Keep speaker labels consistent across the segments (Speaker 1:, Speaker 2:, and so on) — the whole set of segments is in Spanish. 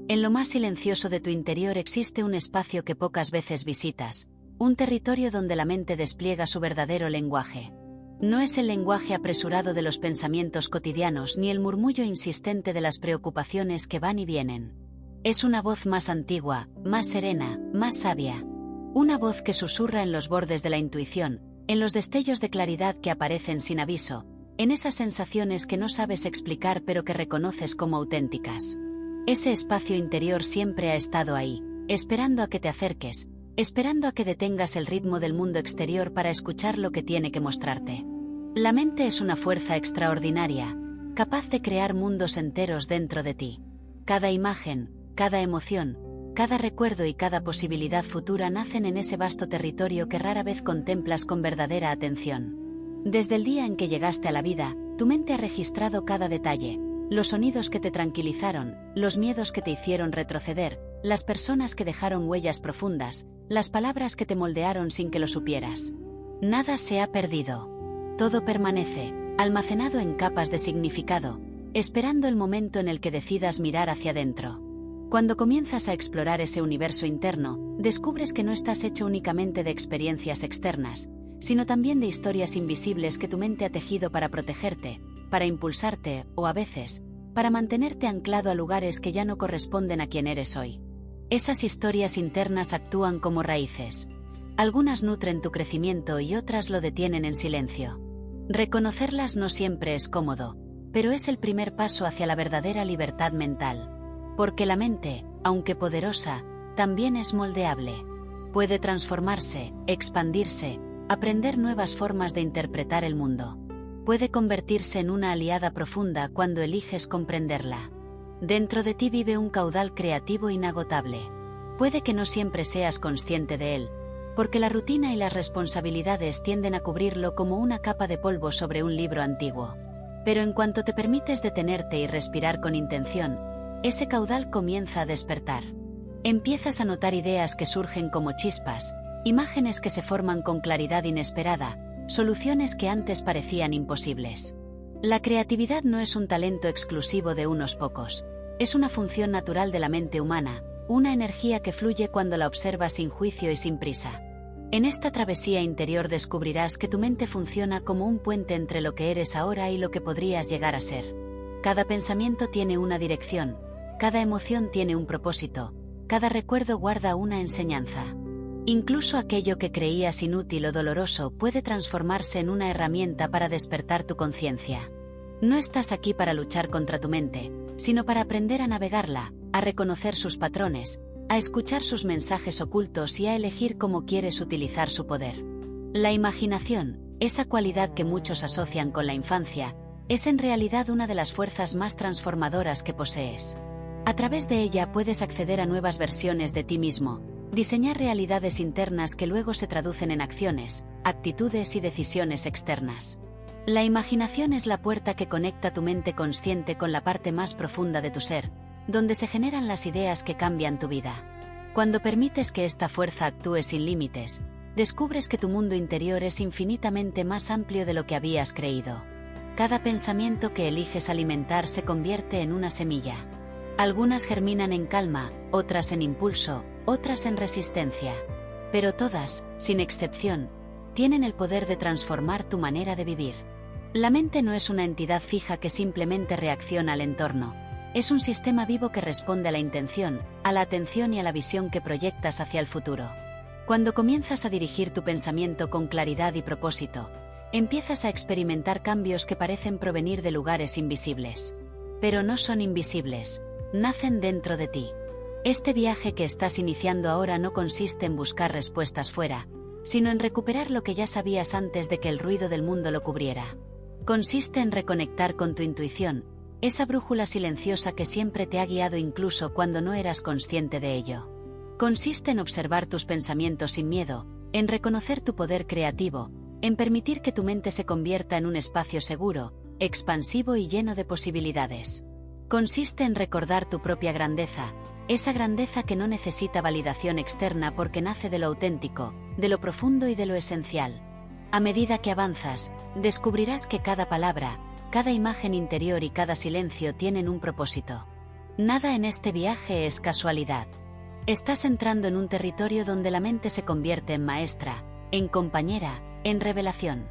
Speaker 1: En lo más silencioso de tu interior existe un espacio que pocas veces visitas, un territorio donde la mente despliega su verdadero lenguaje. No es el lenguaje apresurado de los pensamientos cotidianos ni el murmullo insistente de las preocupaciones que van y vienen. Es una voz más antigua, más serena, más sabia. Una voz que susurra en los bordes de la intuición, en los destellos de claridad que aparecen sin aviso, en esas sensaciones que no sabes explicar pero que reconoces como auténticas. Ese espacio interior siempre ha estado ahí, esperando a que te acerques, esperando a que detengas el ritmo del mundo exterior para escuchar lo que tiene que mostrarte. La mente es una fuerza extraordinaria, capaz de crear mundos enteros dentro de ti. Cada imagen, cada emoción, cada recuerdo y cada posibilidad futura nacen en ese vasto territorio que rara vez contemplas con verdadera atención. Desde el día en que llegaste a la vida, tu mente ha registrado cada detalle. Los sonidos que te tranquilizaron, los miedos que te hicieron retroceder, las personas que dejaron huellas profundas, las palabras que te moldearon sin que lo supieras. Nada se ha perdido. Todo permanece, almacenado en capas de significado, esperando el momento en el que decidas mirar hacia adentro. Cuando comienzas a explorar ese universo interno, descubres que no estás hecho únicamente de experiencias externas, sino también de historias invisibles que tu mente ha tejido para protegerte, para impulsarte, o a veces, para mantenerte anclado a lugares que ya no corresponden a quien eres hoy. Esas historias internas actúan como raíces. Algunas nutren tu crecimiento y otras lo detienen en silencio. Reconocerlas no siempre es cómodo, pero es el primer paso hacia la verdadera libertad mental. Porque la mente, aunque poderosa, también es moldeable. Puede transformarse, expandirse, aprender nuevas formas de interpretar el mundo. Puede convertirse en una aliada profunda cuando eliges comprenderla. Dentro de ti vive un caudal creativo inagotable. Puede que no siempre seas consciente de él, porque la rutina y las responsabilidades tienden a cubrirlo como una capa de polvo sobre un libro antiguo. Pero en cuanto te permites detenerte y respirar con intención, ese caudal comienza a despertar. Empiezas a notar ideas que surgen como chispas, imágenes que se forman con claridad inesperada, soluciones que antes parecían imposibles. La creatividad no es un talento exclusivo de unos pocos, es una función natural de la mente humana, una energía que fluye cuando la observas sin juicio y sin prisa. En esta travesía interior descubrirás que tu mente funciona como un puente entre lo que eres ahora y lo que podrías llegar a ser. Cada pensamiento tiene una dirección, cada emoción tiene un propósito, cada recuerdo guarda una enseñanza. Incluso aquello que creías inútil o doloroso puede transformarse en una herramienta para despertar tu conciencia. No estás aquí para luchar contra tu mente, sino para aprender a navegarla, a reconocer sus patrones, a escuchar sus mensajes ocultos y a elegir cómo quieres utilizar su poder. La imaginación, esa cualidad que muchos asocian con la infancia, es en realidad una de las fuerzas más transformadoras que posees. A través de ella puedes acceder a nuevas versiones de ti mismo, diseñar realidades internas que luego se traducen en acciones, actitudes y decisiones externas. La imaginación es la puerta que conecta tu mente consciente con la parte más profunda de tu ser, donde se generan las ideas que cambian tu vida. Cuando permites que esta fuerza actúe sin límites, descubres que tu mundo interior es infinitamente más amplio de lo que habías creído. Cada pensamiento que eliges alimentar se convierte en una semilla. Algunas germinan en calma, otras en impulso, otras en resistencia. Pero todas, sin excepción, tienen el poder de transformar tu manera de vivir. La mente no es una entidad fija que simplemente reacciona al entorno. Es un sistema vivo que responde a la intención, a la atención y a la visión que proyectas hacia el futuro. Cuando comienzas a dirigir tu pensamiento con claridad y propósito, empiezas a experimentar cambios que parecen provenir de lugares invisibles. Pero no son invisibles, nacen dentro de ti. Este viaje que estás iniciando ahora no consiste en buscar respuestas fuera, sino en recuperar lo que ya sabías antes de que el ruido del mundo lo cubriera. Consiste en reconectar con tu intuición, esa brújula silenciosa que siempre te ha guiado incluso cuando no eras consciente de ello. Consiste en observar tus pensamientos sin miedo, en reconocer tu poder creativo, en permitir que tu mente se convierta en un espacio seguro, expansivo y lleno de posibilidades. Consiste en recordar tu propia grandeza, esa grandeza que no necesita validación externa porque nace de lo auténtico, de lo profundo y de lo esencial. A medida que avanzas, descubrirás que cada palabra, cada imagen interior y cada silencio tienen un propósito. Nada en este viaje es casualidad. Estás entrando en un territorio donde la mente se convierte en maestra, en compañera, en revelación.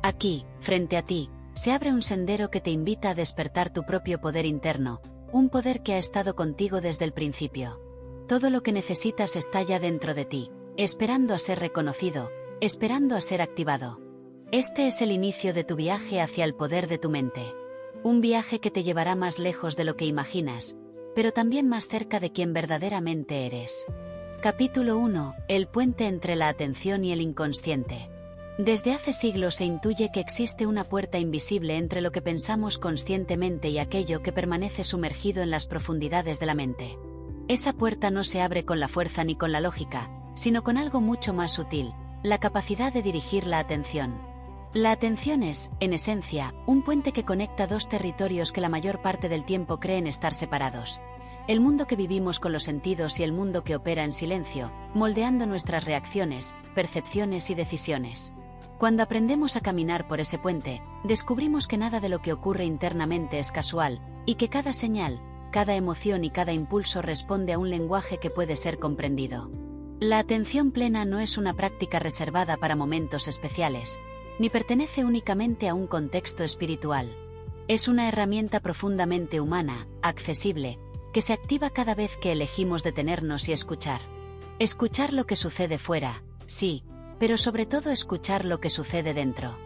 Speaker 1: Aquí, frente a ti, se abre un sendero que te invita a despertar tu propio poder interno, un poder que ha estado contigo desde el principio. Todo lo que necesitas está ya dentro de ti, esperando a ser reconocido, esperando a ser activado. Este es el inicio de tu viaje hacia el poder de tu mente. Un viaje que te llevará más lejos de lo que imaginas, pero también más cerca de quien verdaderamente eres. Capítulo 1. El puente entre la atención y el inconsciente. Desde hace siglos se intuye que existe una puerta invisible entre lo que pensamos conscientemente y aquello que permanece sumergido en las profundidades de la mente. Esa puerta no se abre con la fuerza ni con la lógica, sino con algo mucho más sutil, la capacidad de dirigir la atención. La atención es, en esencia, un puente que conecta dos territorios que la mayor parte del tiempo creen estar separados. El mundo que vivimos con los sentidos y el mundo que opera en silencio, moldeando nuestras reacciones, percepciones y decisiones. Cuando aprendemos a caminar por ese puente, descubrimos que nada de lo que ocurre internamente es casual, y que cada señal, cada emoción y cada impulso responde a un lenguaje que puede ser comprendido. La atención plena no es una práctica reservada para momentos especiales, ni pertenece únicamente a un contexto espiritual. Es una herramienta profundamente humana, accesible, que se activa cada vez que elegimos detenernos y escuchar. Escuchar lo que sucede fuera, sí, pero sobre todo escuchar lo que sucede dentro.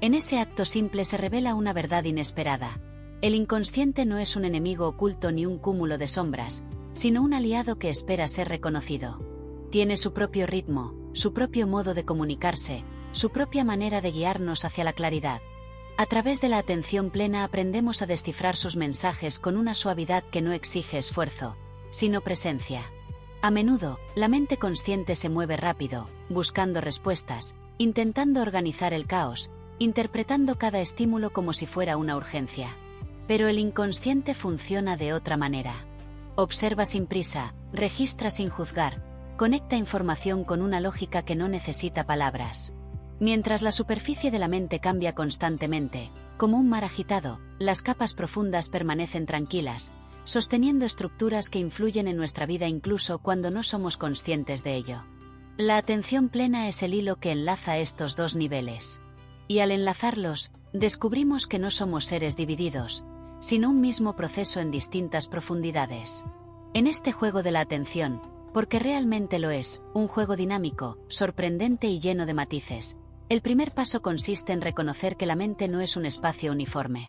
Speaker 1: En ese acto simple se revela una verdad inesperada. El inconsciente no es un enemigo oculto ni un cúmulo de sombras, sino un aliado que espera ser reconocido. Tiene su propio ritmo, su propio modo de comunicarse, su propia manera de guiarnos hacia la claridad. A través de la atención plena aprendemos a descifrar sus mensajes con una suavidad que no exige esfuerzo, sino presencia. A menudo, la mente consciente se mueve rápido, buscando respuestas, intentando organizar el caos, interpretando cada estímulo como si fuera una urgencia. Pero el inconsciente funciona de otra manera. Observa sin prisa, registra sin juzgar, conecta información con una lógica que no necesita palabras. Mientras la superficie de la mente cambia constantemente, como un mar agitado, las capas profundas permanecen tranquilas, sosteniendo estructuras que influyen en nuestra vida incluso cuando no somos conscientes de ello. La atención plena es el hilo que enlaza estos dos niveles. Y al enlazarlos, descubrimos que no somos seres divididos, sino un mismo proceso en distintas profundidades. En este juego de la atención, porque realmente lo es, un juego dinámico, sorprendente y lleno de matices, el primer paso consiste en reconocer que la mente no es un espacio uniforme.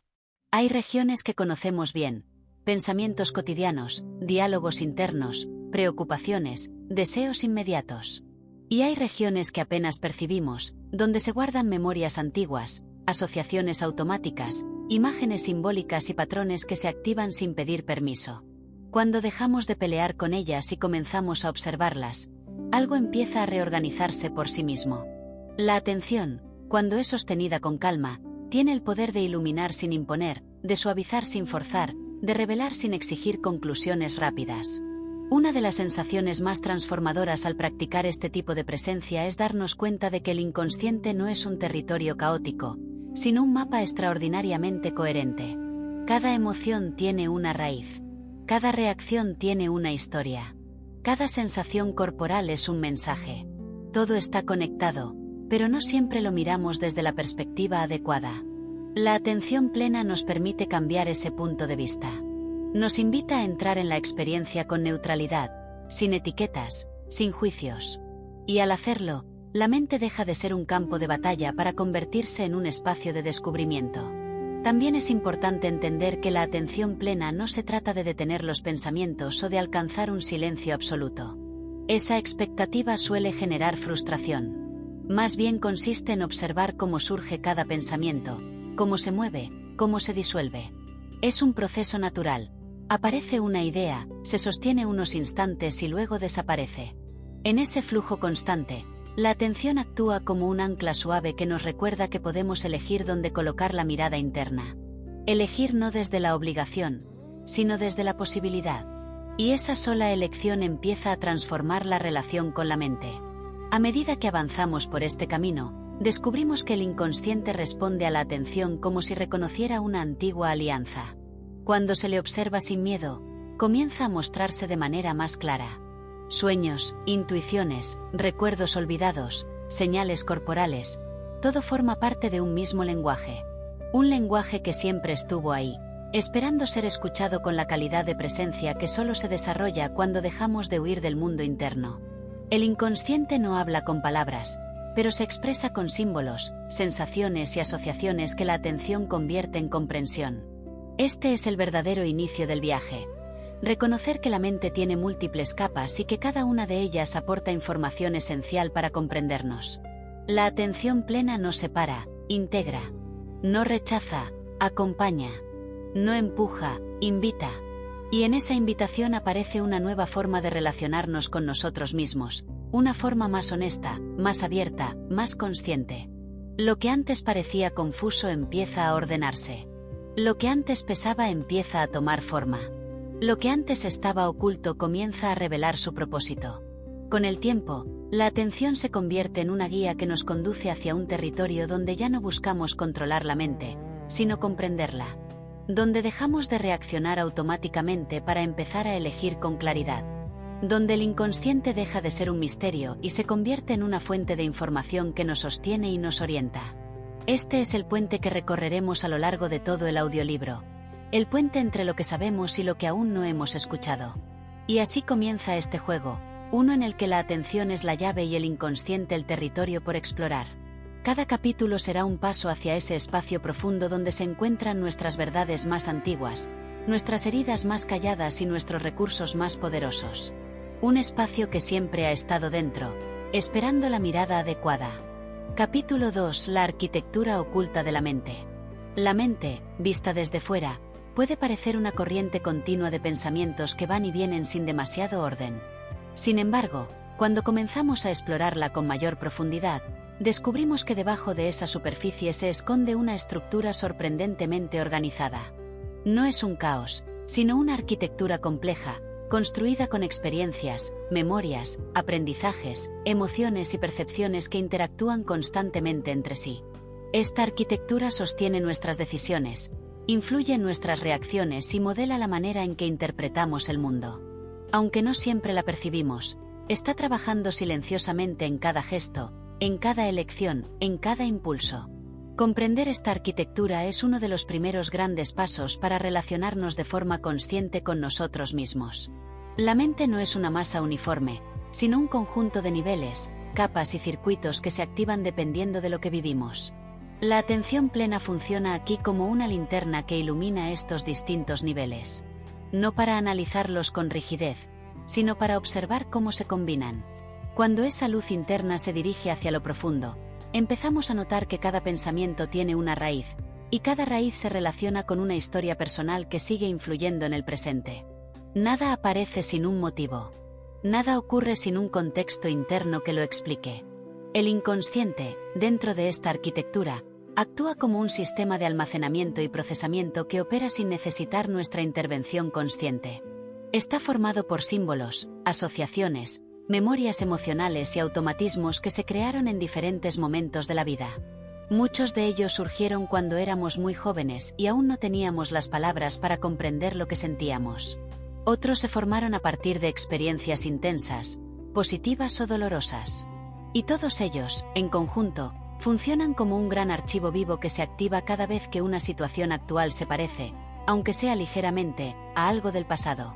Speaker 1: Hay regiones que conocemos bien, pensamientos cotidianos, diálogos internos, preocupaciones, deseos inmediatos. Y hay regiones que apenas percibimos, donde se guardan memorias antiguas, asociaciones automáticas, imágenes simbólicas y patrones que se activan sin pedir permiso. Cuando dejamos de pelear con ellas y comenzamos a observarlas, algo empieza a reorganizarse por sí mismo. La atención, cuando es sostenida con calma, tiene el poder de iluminar sin imponer, de suavizar sin forzar, de revelar sin exigir conclusiones rápidas. Una de las sensaciones más transformadoras al practicar este tipo de presencia es darnos cuenta de que el inconsciente no es un territorio caótico, sino un mapa extraordinariamente coherente. Cada emoción tiene una raíz. Cada reacción tiene una historia. Cada sensación corporal es un mensaje. Todo está conectado, pero no siempre lo miramos desde la perspectiva adecuada. La atención plena nos permite cambiar ese punto de vista. Nos invita a entrar en la experiencia con neutralidad, sin etiquetas, sin juicios. Y al hacerlo, la mente deja de ser un campo de batalla para convertirse en un espacio de descubrimiento. También es importante entender que la atención plena no se trata de detener los pensamientos o de alcanzar un silencio absoluto. Esa expectativa suele generar frustración. Más bien consiste en observar cómo surge cada pensamiento, cómo se mueve, cómo se disuelve. Es un proceso natural. Aparece una idea, se sostiene unos instantes y luego desaparece. En ese flujo constante, la atención actúa como un ancla suave que nos recuerda que podemos elegir dónde colocar la mirada interna. Elegir no desde la obligación, sino desde la posibilidad. Y esa sola elección empieza a transformar la relación con la mente. A medida que avanzamos por este camino, descubrimos que el inconsciente responde a la atención como si reconociera una antigua alianza. Cuando se le observa sin miedo, comienza a mostrarse de manera más clara. Sueños, intuiciones, recuerdos olvidados, señales corporales, todo forma parte de un mismo lenguaje. Un lenguaje que siempre estuvo ahí, esperando ser escuchado con la calidad de presencia que solo se desarrolla cuando dejamos de huir del mundo interno. El inconsciente no habla con palabras, pero se expresa con símbolos, sensaciones y asociaciones que la atención convierte en comprensión. Este es el verdadero inicio del viaje. Reconocer que la mente tiene múltiples capas y que cada una de ellas aporta información esencial para comprendernos. La atención plena no separa, integra. No rechaza, acompaña. No empuja, invita. Y en esa invitación aparece una nueva forma de relacionarnos con nosotros mismos, una forma más honesta, más abierta, más consciente. Lo que antes parecía confuso empieza a ordenarse. Lo que antes pesaba empieza a tomar forma. Lo que antes estaba oculto comienza a revelar su propósito. Con el tiempo, la atención se convierte en una guía que nos conduce hacia un territorio donde ya no buscamos controlar la mente, sino comprenderla. Donde dejamos de reaccionar automáticamente para empezar a elegir con claridad. Donde el inconsciente deja de ser un misterio y se convierte en una fuente de información que nos sostiene y nos orienta. Este es el puente que recorreremos a lo largo de todo el audiolibro. El puente entre lo que sabemos y lo que aún no hemos escuchado. Y así comienza este juego, uno en el que la atención es la llave y el inconsciente el territorio por explorar. Cada capítulo será un paso hacia ese espacio profundo donde se encuentran nuestras verdades más antiguas, nuestras heridas más calladas y nuestros recursos más poderosos. Un espacio que siempre ha estado dentro, esperando la mirada adecuada. Capítulo 2: La arquitectura oculta de la mente. La mente, vista desde fuera, puede parecer una corriente continua de pensamientos que van y vienen sin demasiado orden. Sin embargo, cuando comenzamos a explorarla con mayor profundidad, descubrimos que debajo de esa superficie se esconde una estructura sorprendentemente organizada. No es un caos, sino una arquitectura compleja, construida con experiencias, memorias, aprendizajes, emociones y percepciones que interactúan constantemente entre sí. Esta arquitectura sostiene nuestras decisiones, influye en nuestras reacciones y modela la manera en que interpretamos el mundo. Aunque no siempre la percibimos, está trabajando silenciosamente en cada gesto, en cada elección, en cada impulso. Comprender esta arquitectura es uno de los primeros grandes pasos para relacionarnos de forma consciente con nosotros mismos. La mente no es una masa uniforme, sino un conjunto de niveles, capas y circuitos que se activan dependiendo de lo que vivimos. La atención plena funciona aquí como una linterna que ilumina estos distintos niveles. No para analizarlos con rigidez, sino para observar cómo se combinan. Cuando esa luz interna se dirige hacia lo profundo, empezamos a notar que cada pensamiento tiene una raíz, y cada raíz se relaciona con una historia personal que sigue influyendo en el presente. Nada aparece sin un motivo. Nada ocurre sin un contexto interno que lo explique. El inconsciente, dentro de esta arquitectura, actúa como un sistema de almacenamiento y procesamiento que opera sin necesitar nuestra intervención consciente. Está formado por símbolos, asociaciones, memorias emocionales y automatismos que se crearon en diferentes momentos de la vida. Muchos de ellos surgieron cuando éramos muy jóvenes y aún no teníamos las palabras para comprender lo que sentíamos. Otros se formaron a partir de experiencias intensas, positivas o dolorosas. Y todos ellos, en conjunto, funcionan como un gran archivo vivo que se activa cada vez que una situación actual se parece, aunque sea ligeramente, a algo del pasado.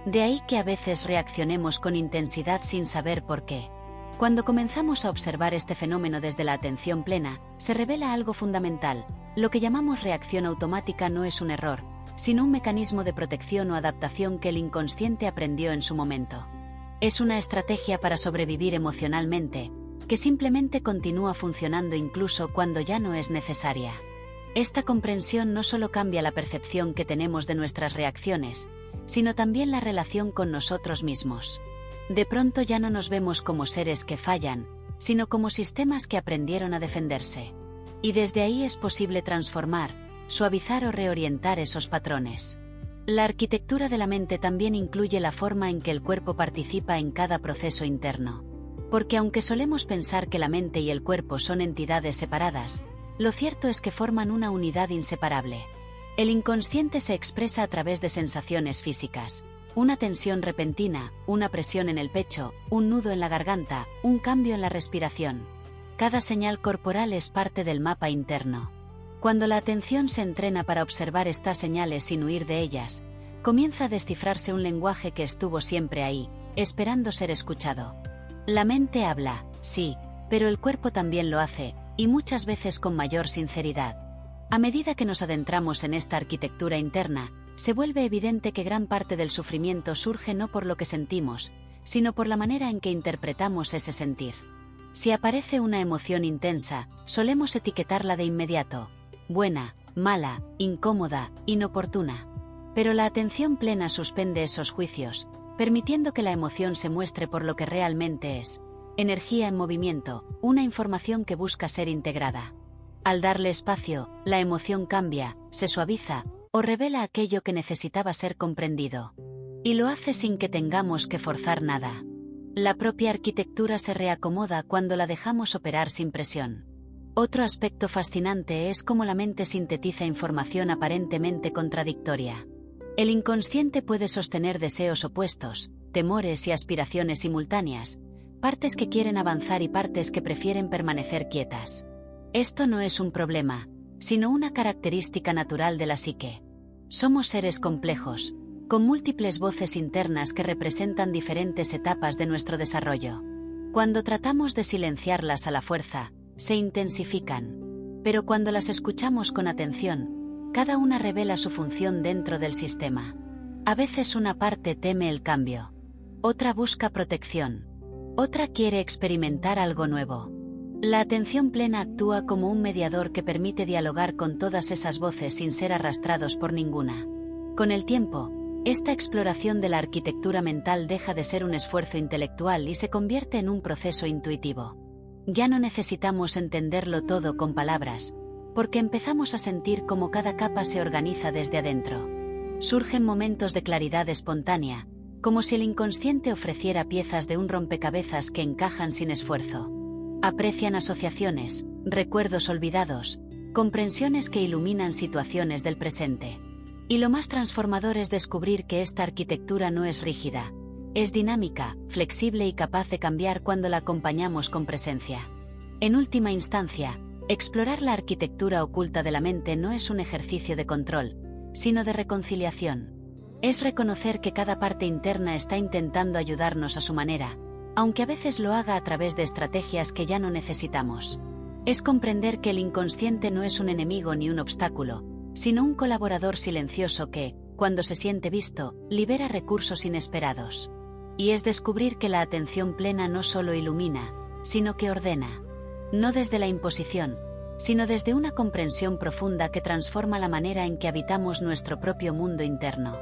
Speaker 1: De ahí que a veces reaccionemos con intensidad sin saber por qué. Cuando comenzamos a observar este fenómeno desde la atención plena, se revela algo fundamental. Lo que llamamos reacción automática no es un error, sino un mecanismo de protección o adaptación que el inconsciente aprendió en su momento. Es una estrategia para sobrevivir emocionalmente, que simplemente continúa funcionando incluso cuando ya no es necesaria. Esta comprensión no solo cambia la percepción que tenemos de nuestras reacciones, sino también la relación con nosotros mismos. De pronto ya no nos vemos como seres que fallan, sino como sistemas que aprendieron a defenderse. Y desde ahí es posible transformar, suavizar o reorientar esos patrones. La arquitectura de la mente también incluye la forma en que el cuerpo participa en cada proceso interno. Porque aunque solemos pensar que la mente y el cuerpo son entidades separadas, lo cierto es que forman una unidad inseparable. El inconsciente se expresa a través de sensaciones físicas, Una tensión repentina, una presión en el pecho, un nudo en la garganta, un cambio en la respiración. Cada señal corporal es parte del mapa interno. Cuando la atención se entrena para observar estas señales sin huir de ellas, comienza a descifrarse un lenguaje que estuvo siempre ahí, esperando ser escuchado. La mente habla, sí, pero el cuerpo también lo hace, y muchas veces con mayor sinceridad. A medida que nos adentramos en esta arquitectura interna, se vuelve evidente que gran parte del sufrimiento surge no por lo que sentimos, sino por la manera en que interpretamos ese sentir. Si aparece una emoción intensa, solemos etiquetarla de inmediato: buena, mala, incómoda, inoportuna. Pero la atención plena suspende esos juicios, permitiendo que la emoción se muestre por lo que realmente es: energía en movimiento, una información que busca ser integrada. Al darle espacio, la emoción cambia, se suaviza, o revela aquello que necesitaba ser comprendido. Y lo hace sin que tengamos que forzar nada. La propia arquitectura se reacomoda cuando la dejamos operar sin presión. Otro aspecto fascinante es cómo la mente sintetiza información aparentemente contradictoria. El inconsciente puede sostener deseos opuestos, temores y aspiraciones simultáneas, partes que quieren avanzar y partes que prefieren permanecer quietas. Esto no es un problema, sino una característica natural de la psique. Somos seres complejos, con múltiples voces internas que representan diferentes etapas de nuestro desarrollo. Cuando tratamos de silenciarlas a la fuerza, se intensifican. Pero cuando las escuchamos con atención, cada una revela su función dentro del sistema. A veces una parte teme el cambio. Otra busca protección. Otra quiere experimentar algo nuevo. La atención plena actúa como un mediador que permite dialogar con todas esas voces sin ser arrastrados por ninguna. Con el tiempo, esta exploración de la arquitectura mental deja de ser un esfuerzo intelectual y se convierte en un proceso intuitivo. Ya no necesitamos entenderlo todo con palabras, porque empezamos a sentir cómo cada capa se organiza desde adentro. Surgen momentos de claridad espontánea, como si el inconsciente ofreciera piezas de un rompecabezas que encajan sin esfuerzo. Aprecian asociaciones, recuerdos olvidados, comprensiones que iluminan situaciones del presente. Y lo más transformador es descubrir que esta arquitectura no es rígida, es dinámica, flexible y capaz de cambiar cuando la acompañamos con presencia. En última instancia, explorar la arquitectura oculta de la mente no es un ejercicio de control, sino de reconciliación. Es reconocer que cada parte interna está intentando ayudarnos a su manera, aunque a veces lo haga a través de estrategias que ya no necesitamos. Es comprender que el inconsciente no es un enemigo ni un obstáculo, sino un colaborador silencioso que, cuando se siente visto, libera recursos inesperados. Y es descubrir que la atención plena no solo ilumina, sino que ordena. No desde la imposición, sino desde una comprensión profunda que transforma la manera en que habitamos nuestro propio mundo interno.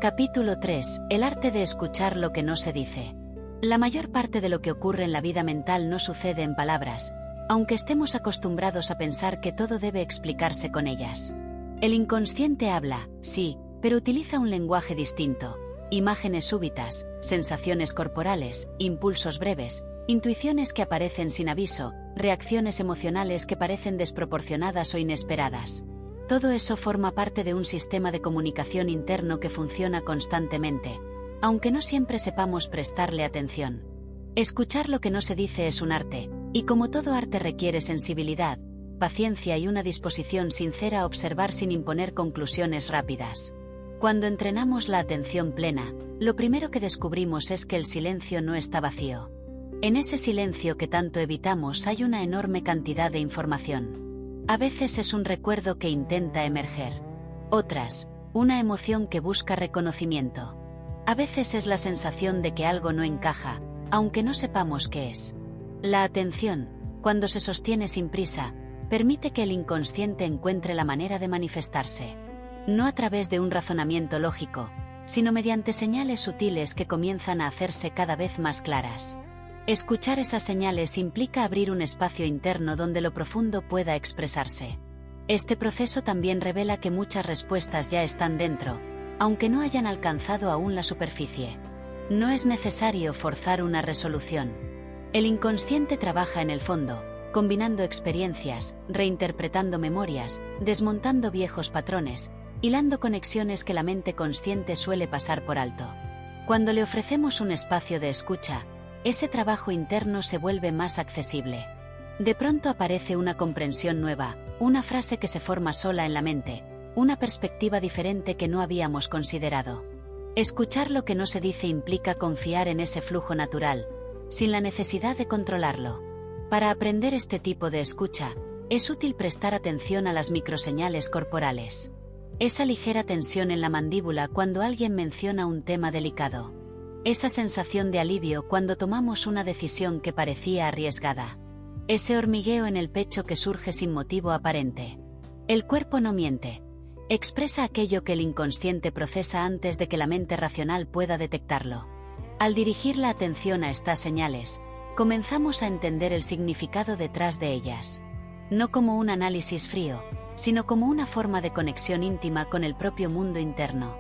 Speaker 1: Capítulo 3. El arte de escuchar lo que no se dice. La mayor parte de lo que ocurre en la vida mental no sucede en palabras, aunque estemos acostumbrados a pensar que todo debe explicarse con ellas. El inconsciente habla, sí, pero utiliza un lenguaje distinto. Imágenes súbitas, sensaciones corporales, impulsos breves, intuiciones que aparecen sin aviso, reacciones emocionales que parecen desproporcionadas o inesperadas. Todo eso forma parte de un sistema de comunicación interno que funciona constantemente, aunque no siempre sepamos prestarle atención. Escuchar lo que no se dice es un arte, y como todo arte requiere sensibilidad, paciencia y una disposición sincera a observar sin imponer conclusiones rápidas. Cuando entrenamos la atención plena, lo primero que descubrimos es que el silencio no está vacío. En ese silencio que tanto evitamos hay una enorme cantidad de información. A veces es un recuerdo que intenta emerger. Otras, una emoción que busca reconocimiento. A veces es la sensación de que algo no encaja, aunque no sepamos qué es. La atención, cuando se sostiene sin prisa, permite que el inconsciente encuentre la manera de manifestarse. No a través de un razonamiento lógico, sino mediante señales sutiles que comienzan a hacerse cada vez más claras. Escuchar esas señales implica abrir un espacio interno donde lo profundo pueda expresarse. Este proceso también revela que muchas respuestas ya están dentro, aunque no hayan alcanzado aún la superficie. No es necesario forzar una resolución. El inconsciente trabaja en el fondo, combinando experiencias, reinterpretando memorias, desmontando viejos patrones, hilando conexiones que la mente consciente suele pasar por alto. Cuando le ofrecemos un espacio de escucha, ese trabajo interno se vuelve más accesible. De pronto aparece una comprensión nueva, una frase que se forma sola en la mente, una perspectiva diferente que no habíamos considerado. Escuchar lo que no se dice implica confiar en ese flujo natural, sin la necesidad de controlarlo. Para aprender este tipo de escucha, es útil prestar atención a las microseñales corporales. Esa ligera tensión en la mandíbula cuando alguien menciona un tema delicado. Esa sensación de alivio cuando tomamos una decisión que parecía arriesgada. Ese hormigueo en el pecho que surge sin motivo aparente. El cuerpo no miente. Expresa aquello que el inconsciente procesa antes de que la mente racional pueda detectarlo. Al dirigir la atención a estas señales, comenzamos a entender el significado detrás de ellas. No como un análisis frío, sino como una forma de conexión íntima con el propio mundo interno.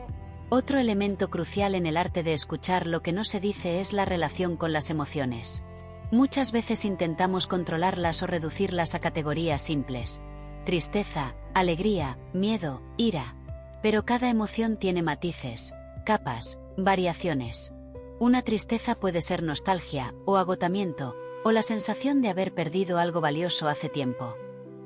Speaker 1: Otro elemento crucial en el arte de escuchar lo que no se dice es la relación con las emociones. Muchas veces intentamos controlarlas o reducirlas a categorías simples. Tristeza, alegría, miedo, ira. Pero cada emoción tiene matices, capas, variaciones. Una tristeza puede ser nostalgia, o agotamiento, o la sensación de haber perdido algo valioso hace tiempo.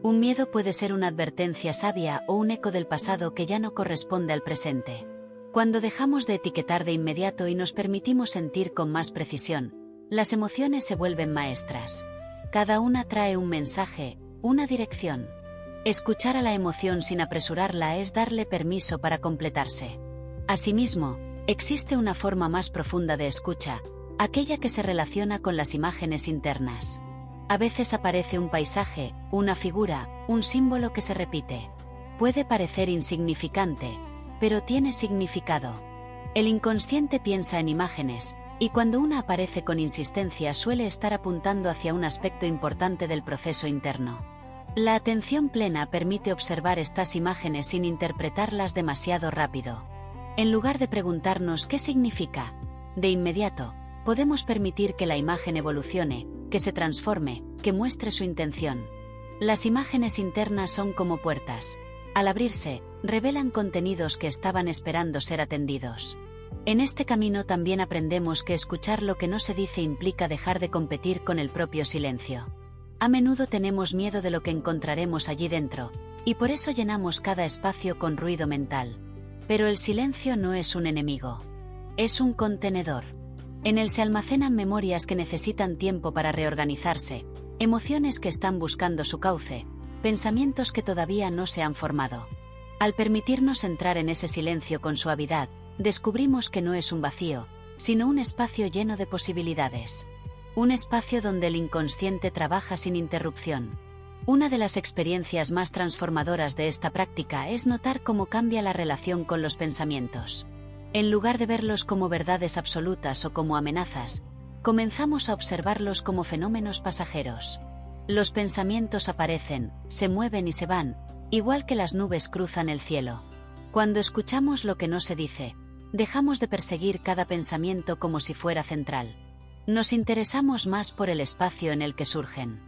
Speaker 1: Un miedo puede ser una advertencia sabia o un eco del pasado que ya no corresponde al presente. Cuando dejamos de etiquetar de inmediato y nos permitimos sentir con más precisión, las emociones se vuelven maestras. Cada una trae un mensaje, una dirección. Escuchar a la emoción sin apresurarla es darle permiso para completarse. Asimismo, existe una forma más profunda de escucha, aquella que se relaciona con las imágenes internas. A veces aparece un paisaje, una figura, un símbolo que se repite. Puede parecer insignificante, pero tiene significado. El inconsciente piensa en imágenes, y cuando una aparece con insistencia suele estar apuntando hacia un aspecto importante del proceso interno. La atención plena permite observar estas imágenes sin interpretarlas demasiado rápido. En lugar de preguntarnos qué significa, de inmediato, podemos permitir que la imagen evolucione, que se transforme, que muestre su intención. Las imágenes internas son como puertas. Al abrirse, revelan contenidos que estaban esperando ser atendidos. En este camino también aprendemos que escuchar lo que no se dice implica dejar de competir con el propio silencio. A menudo tenemos miedo de lo que encontraremos allí dentro, y por eso llenamos cada espacio con ruido mental. Pero el silencio no es un enemigo. Es un contenedor. En él se almacenan memorias que necesitan tiempo para reorganizarse, emociones que están buscando su cauce, pensamientos que todavía no se han formado. Al permitirnos entrar en ese silencio con suavidad, descubrimos que no es un vacío, sino un espacio lleno de posibilidades. Un espacio donde el inconsciente trabaja sin interrupción. Una de las experiencias más transformadoras de esta práctica es notar cómo cambia la relación con los pensamientos. En lugar de verlos como verdades absolutas o como amenazas, comenzamos a observarlos como fenómenos pasajeros. Los pensamientos aparecen, se mueven y se van, igual que las nubes cruzan el cielo. Cuando escuchamos lo que no se dice, dejamos de perseguir cada pensamiento como si fuera central. Nos interesamos más por el espacio en el que surgen.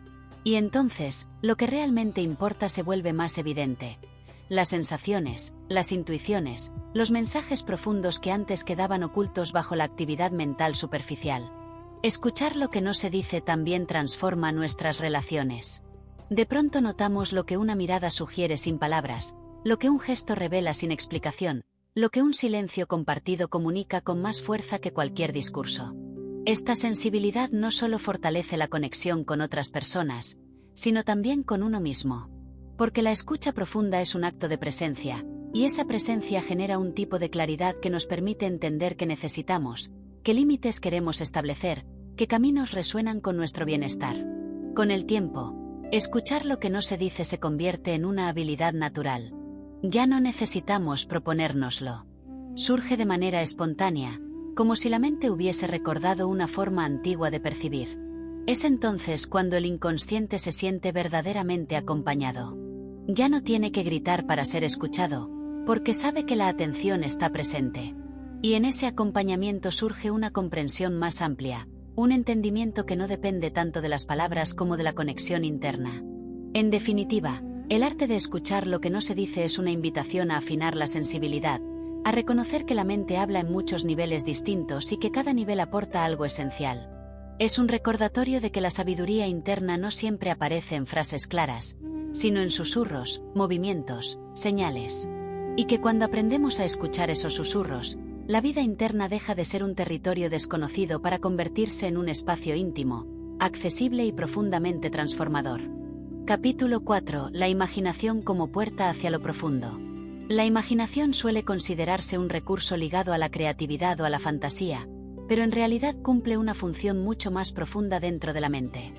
Speaker 1: Y entonces, lo que realmente importa se vuelve más evidente. Las sensaciones, las intuiciones, los mensajes profundos que antes quedaban ocultos bajo la actividad mental superficial. Escuchar lo que no se dice también transforma nuestras relaciones. De pronto notamos lo que una mirada sugiere sin palabras, lo que un gesto revela sin explicación, lo que un silencio compartido comunica con más fuerza que cualquier discurso. Esta sensibilidad no solo fortalece la conexión con otras personas, sino también con uno mismo. Porque la escucha profunda es un acto de presencia, y esa presencia genera un tipo de claridad que nos permite entender qué necesitamos, qué límites queremos establecer, qué caminos resuenan con nuestro bienestar. Con el tiempo, escuchar lo que no se dice se convierte en una habilidad natural. Ya no necesitamos proponérnoslo. Surge de manera espontánea, como si la mente hubiese recordado una forma antigua de percibir. Es entonces cuando el inconsciente se siente verdaderamente acompañado. Ya no tiene que gritar para ser escuchado, porque sabe que la atención está presente. Y en ese acompañamiento surge una comprensión más amplia, un entendimiento que no depende tanto de las palabras como de la conexión interna. En definitiva, el arte de escuchar lo que no se dice es una invitación a afinar la sensibilidad, a reconocer que la mente habla en muchos niveles distintos y que cada nivel aporta algo esencial. Es un recordatorio de que la sabiduría interna no siempre aparece en frases claras, sino en susurros, movimientos, señales. Y que cuando aprendemos a escuchar esos susurros, la vida interna deja de ser un territorio desconocido para convertirse en un espacio íntimo, accesible y profundamente transformador. Capítulo 4. La imaginación como puerta hacia lo profundo. La imaginación suele considerarse un recurso ligado a la creatividad o a la fantasía, pero en realidad cumple una función mucho más profunda dentro de la mente.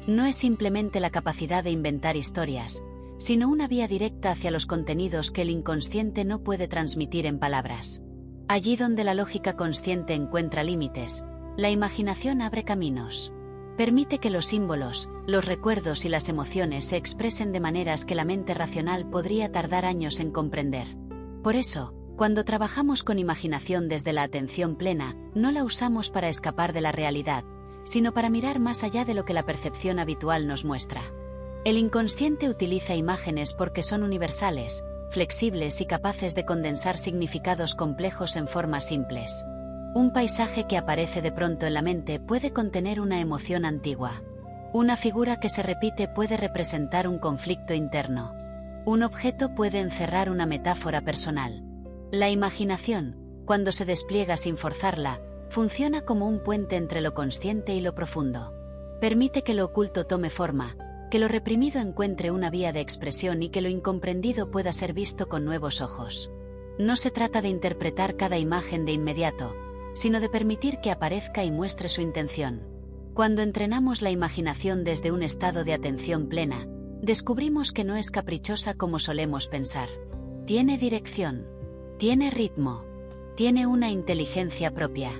Speaker 1: No es simplemente la capacidad de inventar historias, sino una vía directa hacia los contenidos que el inconsciente no puede transmitir en palabras. Allí donde la lógica consciente encuentra límites, la imaginación abre caminos. Permite que los símbolos, los recuerdos y las emociones se expresen de maneras que la mente racional podría tardar años en comprender. Por eso, cuando trabajamos con imaginación desde la atención plena, no la usamos para escapar de la realidad, sino para mirar más allá de lo que la percepción habitual nos muestra. El inconsciente utiliza imágenes porque son universales, flexibles y capaces de condensar significados complejos en formas simples. Un paisaje que aparece de pronto en la mente puede contener una emoción antigua. Una figura que se repite puede representar un conflicto interno. Un objeto puede encerrar una metáfora personal. La imaginación, cuando se despliega sin forzarla, funciona como un puente entre lo consciente y lo profundo. Permite que lo oculto tome forma, que lo reprimido encuentre una vía de expresión y que lo incomprendido pueda ser visto con nuevos ojos. No se trata de interpretar cada imagen de inmediato, sino de permitir que aparezca y muestre su intención. Cuando entrenamos la imaginación desde un estado de atención plena, descubrimos que no es caprichosa como solemos pensar. Tiene dirección, tiene ritmo, tiene una inteligencia propia.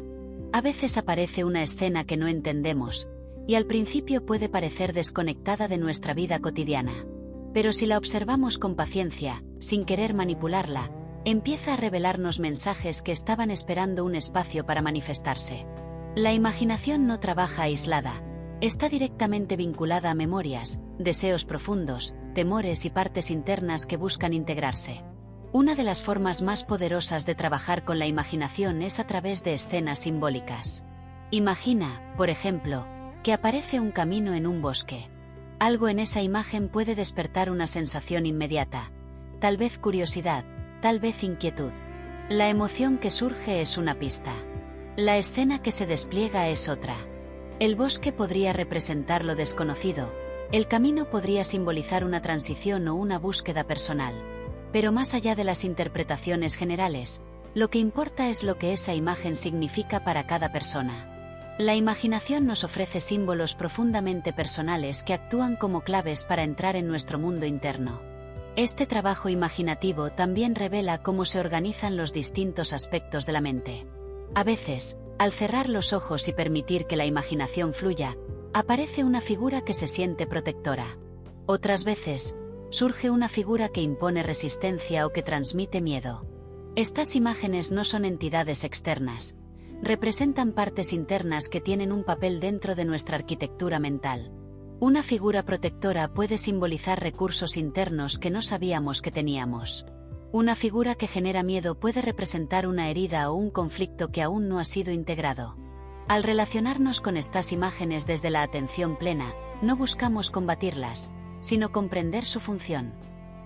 Speaker 1: A veces aparece una escena que no entendemos, y al principio puede parecer desconectada de nuestra vida cotidiana. Pero si la observamos con paciencia, sin querer manipularla, empieza a revelarnos mensajes que estaban esperando un espacio para manifestarse. La imaginación no trabaja aislada, está directamente vinculada a memorias, deseos profundos, temores y partes internas que buscan integrarse. Una de las formas más poderosas de trabajar con la imaginación es a través de escenas simbólicas. Imagina, por ejemplo, que aparece un camino en un bosque. Algo en esa imagen puede despertar una sensación inmediata, tal vez curiosidad, tal vez inquietud. La emoción que surge es una pista. La escena que se despliega es otra. El bosque podría representar lo desconocido, el camino podría simbolizar una transición o una búsqueda personal. Pero más allá de las interpretaciones generales, lo que importa es lo que esa imagen significa para cada persona. La imaginación nos ofrece símbolos profundamente personales que actúan como claves para entrar en nuestro mundo interno. Este trabajo imaginativo también revela cómo se organizan los distintos aspectos de la mente. A veces, al cerrar los ojos y permitir que la imaginación fluya, aparece una figura que se siente protectora. Otras veces, surge una figura que impone resistencia o que transmite miedo. Estas imágenes no son entidades externas, representan partes internas que tienen un papel dentro de nuestra arquitectura mental. Una figura protectora puede simbolizar recursos internos que no sabíamos que teníamos. Una figura que genera miedo puede representar una herida o un conflicto que aún no ha sido integrado. Al relacionarnos con estas imágenes desde la atención plena, no buscamos combatirlas, sino comprender su función.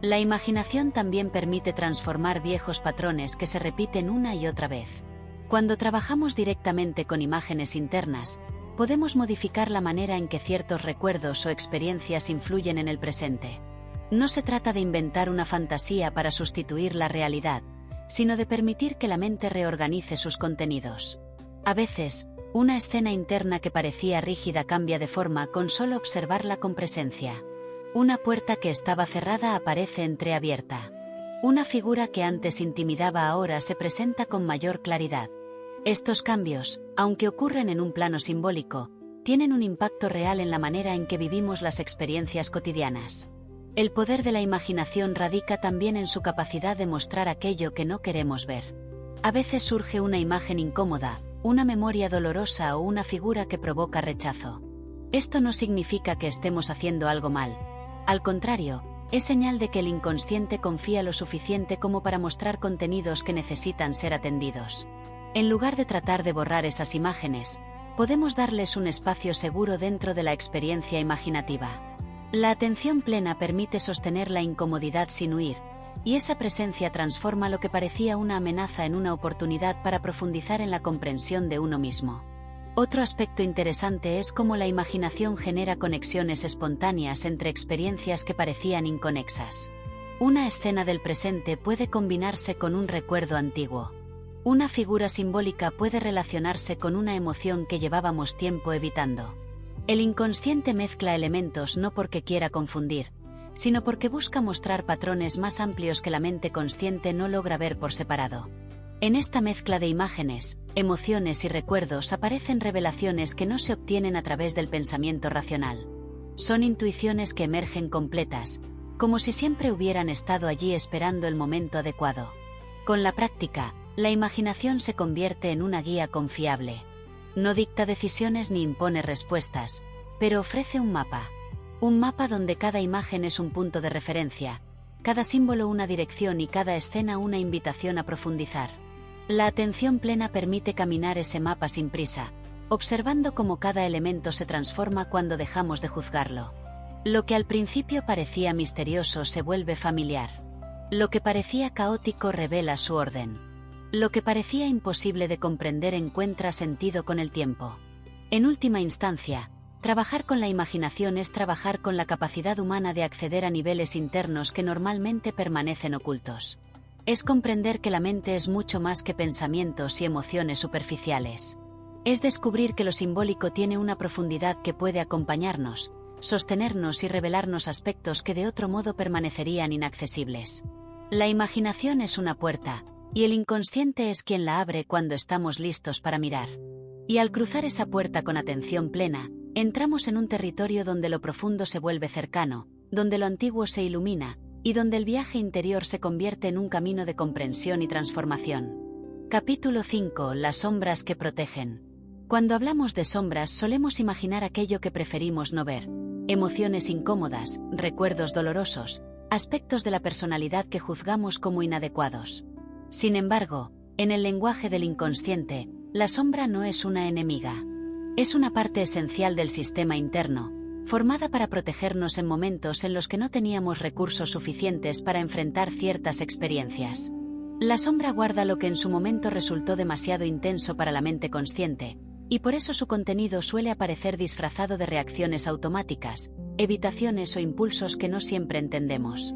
Speaker 1: La imaginación también permite transformar viejos patrones que se repiten una y otra vez. Cuando trabajamos directamente con imágenes internas, podemos modificar la manera en que ciertos recuerdos o experiencias influyen en el presente. No se trata de inventar una fantasía para sustituir la realidad, sino de permitir que la mente reorganice sus contenidos. A veces, una escena interna que parecía rígida cambia de forma con solo observarla con presencia. Una puerta que estaba cerrada aparece entreabierta. Una figura que antes intimidaba ahora se presenta con mayor claridad. Estos cambios, aunque ocurren en un plano simbólico, tienen un impacto real en la manera en que vivimos las experiencias cotidianas. El poder de la imaginación radica también en su capacidad de mostrar aquello que no queremos ver. A veces surge una imagen incómoda, una memoria dolorosa o una figura que provoca rechazo. Esto no significa que estemos haciendo algo mal. Al contrario, es señal de que el inconsciente confía lo suficiente como para mostrar contenidos que necesitan ser atendidos. En lugar de tratar de borrar esas imágenes, podemos darles un espacio seguro dentro de la experiencia imaginativa. La atención plena permite sostener la incomodidad sin huir, y esa presencia transforma lo que parecía una amenaza en una oportunidad para profundizar en la comprensión de uno mismo. Otro aspecto interesante es cómo la imaginación genera conexiones espontáneas entre experiencias que parecían inconexas. Una escena del presente puede combinarse con un recuerdo antiguo. Una figura simbólica puede relacionarse con una emoción que llevábamos tiempo evitando. El inconsciente mezcla elementos no porque quiera confundir, sino porque busca mostrar patrones más amplios que la mente consciente no logra ver por separado. En esta mezcla de imágenes, emociones y recuerdos aparecen revelaciones que no se obtienen a través del pensamiento racional. Son intuiciones que emergen completas, como si siempre hubieran estado allí esperando el momento adecuado. Con la práctica, la imaginación se convierte en una guía confiable. No dicta decisiones ni impone respuestas, pero ofrece un mapa. Un mapa donde cada imagen es un punto de referencia, cada símbolo una dirección y cada escena una invitación a profundizar. La atención plena permite caminar ese mapa sin prisa, observando cómo cada elemento se transforma cuando dejamos de juzgarlo. Lo que al principio parecía misterioso se vuelve familiar. Lo que parecía caótico revela su orden. Lo que parecía imposible de comprender encuentra sentido con el tiempo. En última instancia, trabajar con la imaginación es trabajar con la capacidad humana de acceder a niveles internos que normalmente permanecen ocultos. Es comprender que la mente es mucho más que pensamientos y emociones superficiales. Es descubrir que lo simbólico tiene una profundidad que puede acompañarnos, sostenernos y revelarnos aspectos que de otro modo permanecerían inaccesibles. La imaginación es una puerta, y el inconsciente es quien la abre cuando estamos listos para mirar. Y al cruzar esa puerta con atención plena, entramos en un territorio donde lo profundo se vuelve cercano, donde lo antiguo se ilumina, y donde el viaje interior se convierte en un camino de comprensión y transformación. Capítulo 5. Las sombras que protegen. Cuando hablamos de sombras solemos imaginar aquello que preferimos no ver. Emociones incómodas, recuerdos dolorosos, aspectos de la personalidad que juzgamos como inadecuados. Sin embargo, en el lenguaje del inconsciente, la sombra no es una enemiga. Es una parte esencial del sistema interno, formada para protegernos en momentos en los que no teníamos recursos suficientes para enfrentar ciertas experiencias. La sombra guarda lo que en su momento resultó demasiado intenso para la mente consciente, y por eso su contenido suele aparecer disfrazado de reacciones automáticas, evitaciones o impulsos que no siempre entendemos.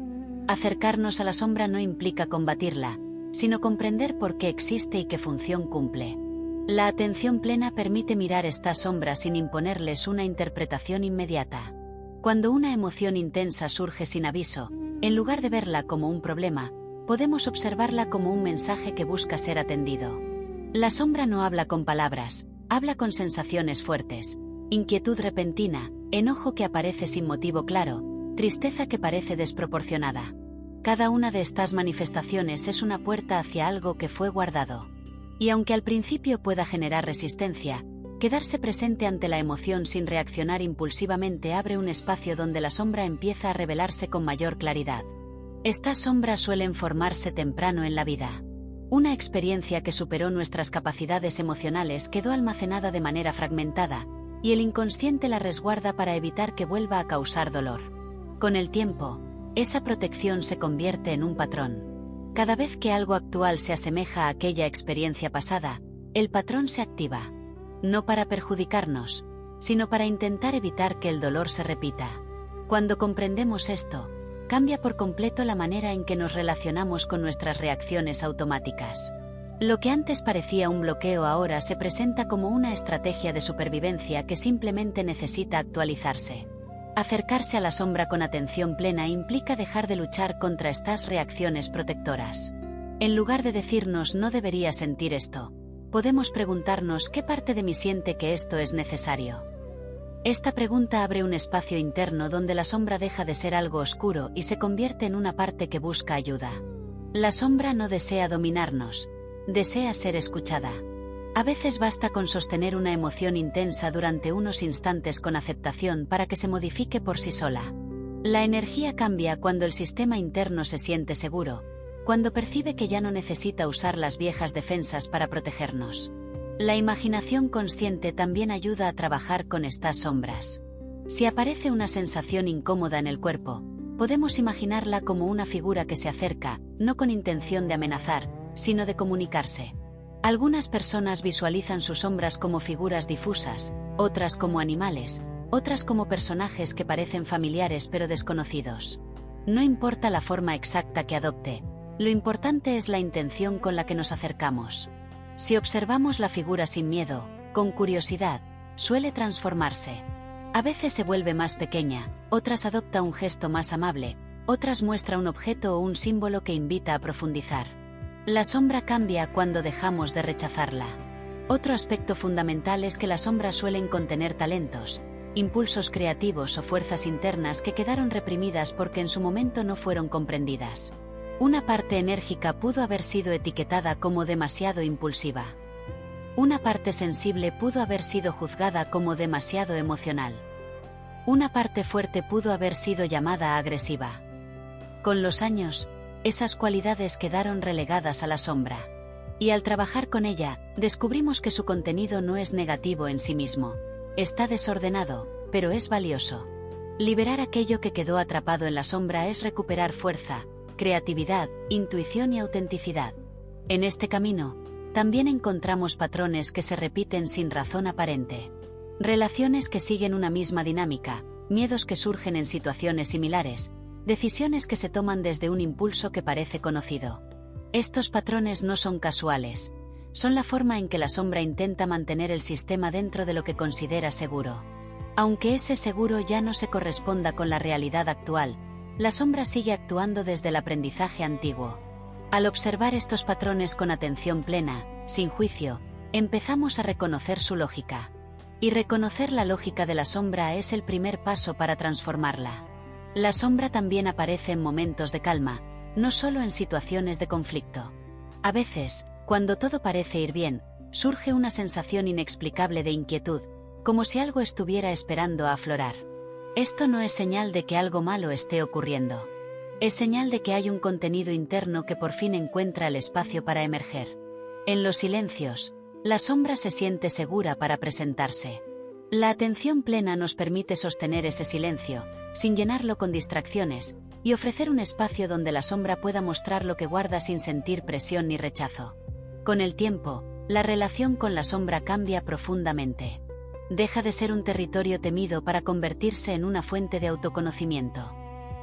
Speaker 1: Acercarnos a la sombra no implica combatirla, sino comprender por qué existe y qué función cumple. La atención plena permite mirar estas sombras sin imponerles una interpretación inmediata. Cuando una emoción intensa surge sin aviso, en lugar de verla como un problema, podemos observarla como un mensaje que busca ser atendido. La sombra no habla con palabras, habla con sensaciones fuertes: inquietud repentina, enojo que aparece sin motivo claro, tristeza que parece desproporcionada. Cada una de estas manifestaciones es una puerta hacia algo que fue guardado. Y aunque al principio pueda generar resistencia, quedarse presente ante la emoción sin reaccionar impulsivamente abre un espacio donde la sombra empieza a revelarse con mayor claridad. Estas sombras suelen formarse temprano en la vida. Una experiencia que superó nuestras capacidades emocionales quedó almacenada de manera fragmentada, y el inconsciente la resguarda para evitar que vuelva a causar dolor. Con el tiempo, esa protección se convierte en un patrón. Cada vez que algo actual se asemeja a aquella experiencia pasada, el patrón se activa. No para perjudicarnos, sino para intentar evitar que el dolor se repita. Cuando comprendemos esto, cambia por completo la manera en que nos relacionamos con nuestras reacciones automáticas. Lo que antes parecía un bloqueo ahora se presenta como una estrategia de supervivencia que simplemente necesita actualizarse. Acercarse a la sombra con atención plena implica dejar de luchar contra estas reacciones protectoras. En lugar de decirnos "no debería sentir esto", podemos preguntarnos ¿qué parte de mí siente que esto es necesario? Esta pregunta abre un espacio interno donde la sombra deja de ser algo oscuro y se convierte en una parte que busca ayuda. La sombra no desea dominarnos, desea ser escuchada. A veces basta con sostener una emoción intensa durante unos instantes con aceptación para que se modifique por sí sola. La energía cambia cuando el sistema interno se siente seguro, cuando percibe que ya no necesita usar las viejas defensas para protegernos. La imaginación consciente también ayuda a trabajar con estas sombras. Si aparece una sensación incómoda en el cuerpo, podemos imaginarla como una figura que se acerca, no con intención de amenazar, sino de comunicarse. Algunas personas visualizan sus sombras como figuras difusas, otras como animales, otras como personajes que parecen familiares pero desconocidos. No importa la forma exacta que adopte, lo importante es la intención con la que nos acercamos. Si observamos la figura sin miedo, con curiosidad, suele transformarse. A veces se vuelve más pequeña, otras adopta un gesto más amable, otras muestra un objeto o un símbolo que invita a profundizar. La sombra cambia cuando dejamos de rechazarla. Otro aspecto fundamental es que las sombras suelen contener talentos, impulsos creativos o fuerzas internas que quedaron reprimidas porque en su momento no fueron comprendidas. Una parte enérgica pudo haber sido etiquetada como demasiado impulsiva. Una parte sensible pudo haber sido juzgada como demasiado emocional. Una parte fuerte pudo haber sido llamada agresiva. Con los años, esas cualidades quedaron relegadas a la sombra. Y al trabajar con ella, descubrimos que su contenido no es negativo en sí mismo. Está desordenado, pero es valioso. Liberar aquello que quedó atrapado en la sombra es recuperar fuerza, creatividad, intuición y autenticidad. En este camino, también encontramos patrones que se repiten sin razón aparente. Relaciones que siguen una misma dinámica, miedos que surgen en situaciones similares, decisiones que se toman desde un impulso que parece conocido. Estos patrones no son casuales, son la forma en que la sombra intenta mantener el sistema dentro de lo que considera seguro. Aunque ese seguro ya no se corresponda con la realidad actual, la sombra sigue actuando desde el aprendizaje antiguo. Al observar estos patrones con atención plena, sin juicio, empezamos a reconocer su lógica. Y reconocer la lógica de la sombra es el primer paso para transformarla. La sombra también aparece en momentos de calma, no solo en situaciones de conflicto. A veces, cuando todo parece ir bien, surge una sensación inexplicable de inquietud, como si algo estuviera esperando a aflorar. Esto no es señal de que algo malo esté ocurriendo. Es señal de que hay un contenido interno que por fin encuentra el espacio para emerger. En los silencios, la sombra se siente segura para presentarse. La atención plena nos permite sostener ese silencio, sin llenarlo con distracciones, y ofrecer un espacio donde la sombra pueda mostrar lo que guarda sin sentir presión ni rechazo. Con el tiempo, la relación con la sombra cambia profundamente. Deja de ser un territorio temido para convertirse en una fuente de autoconocimiento.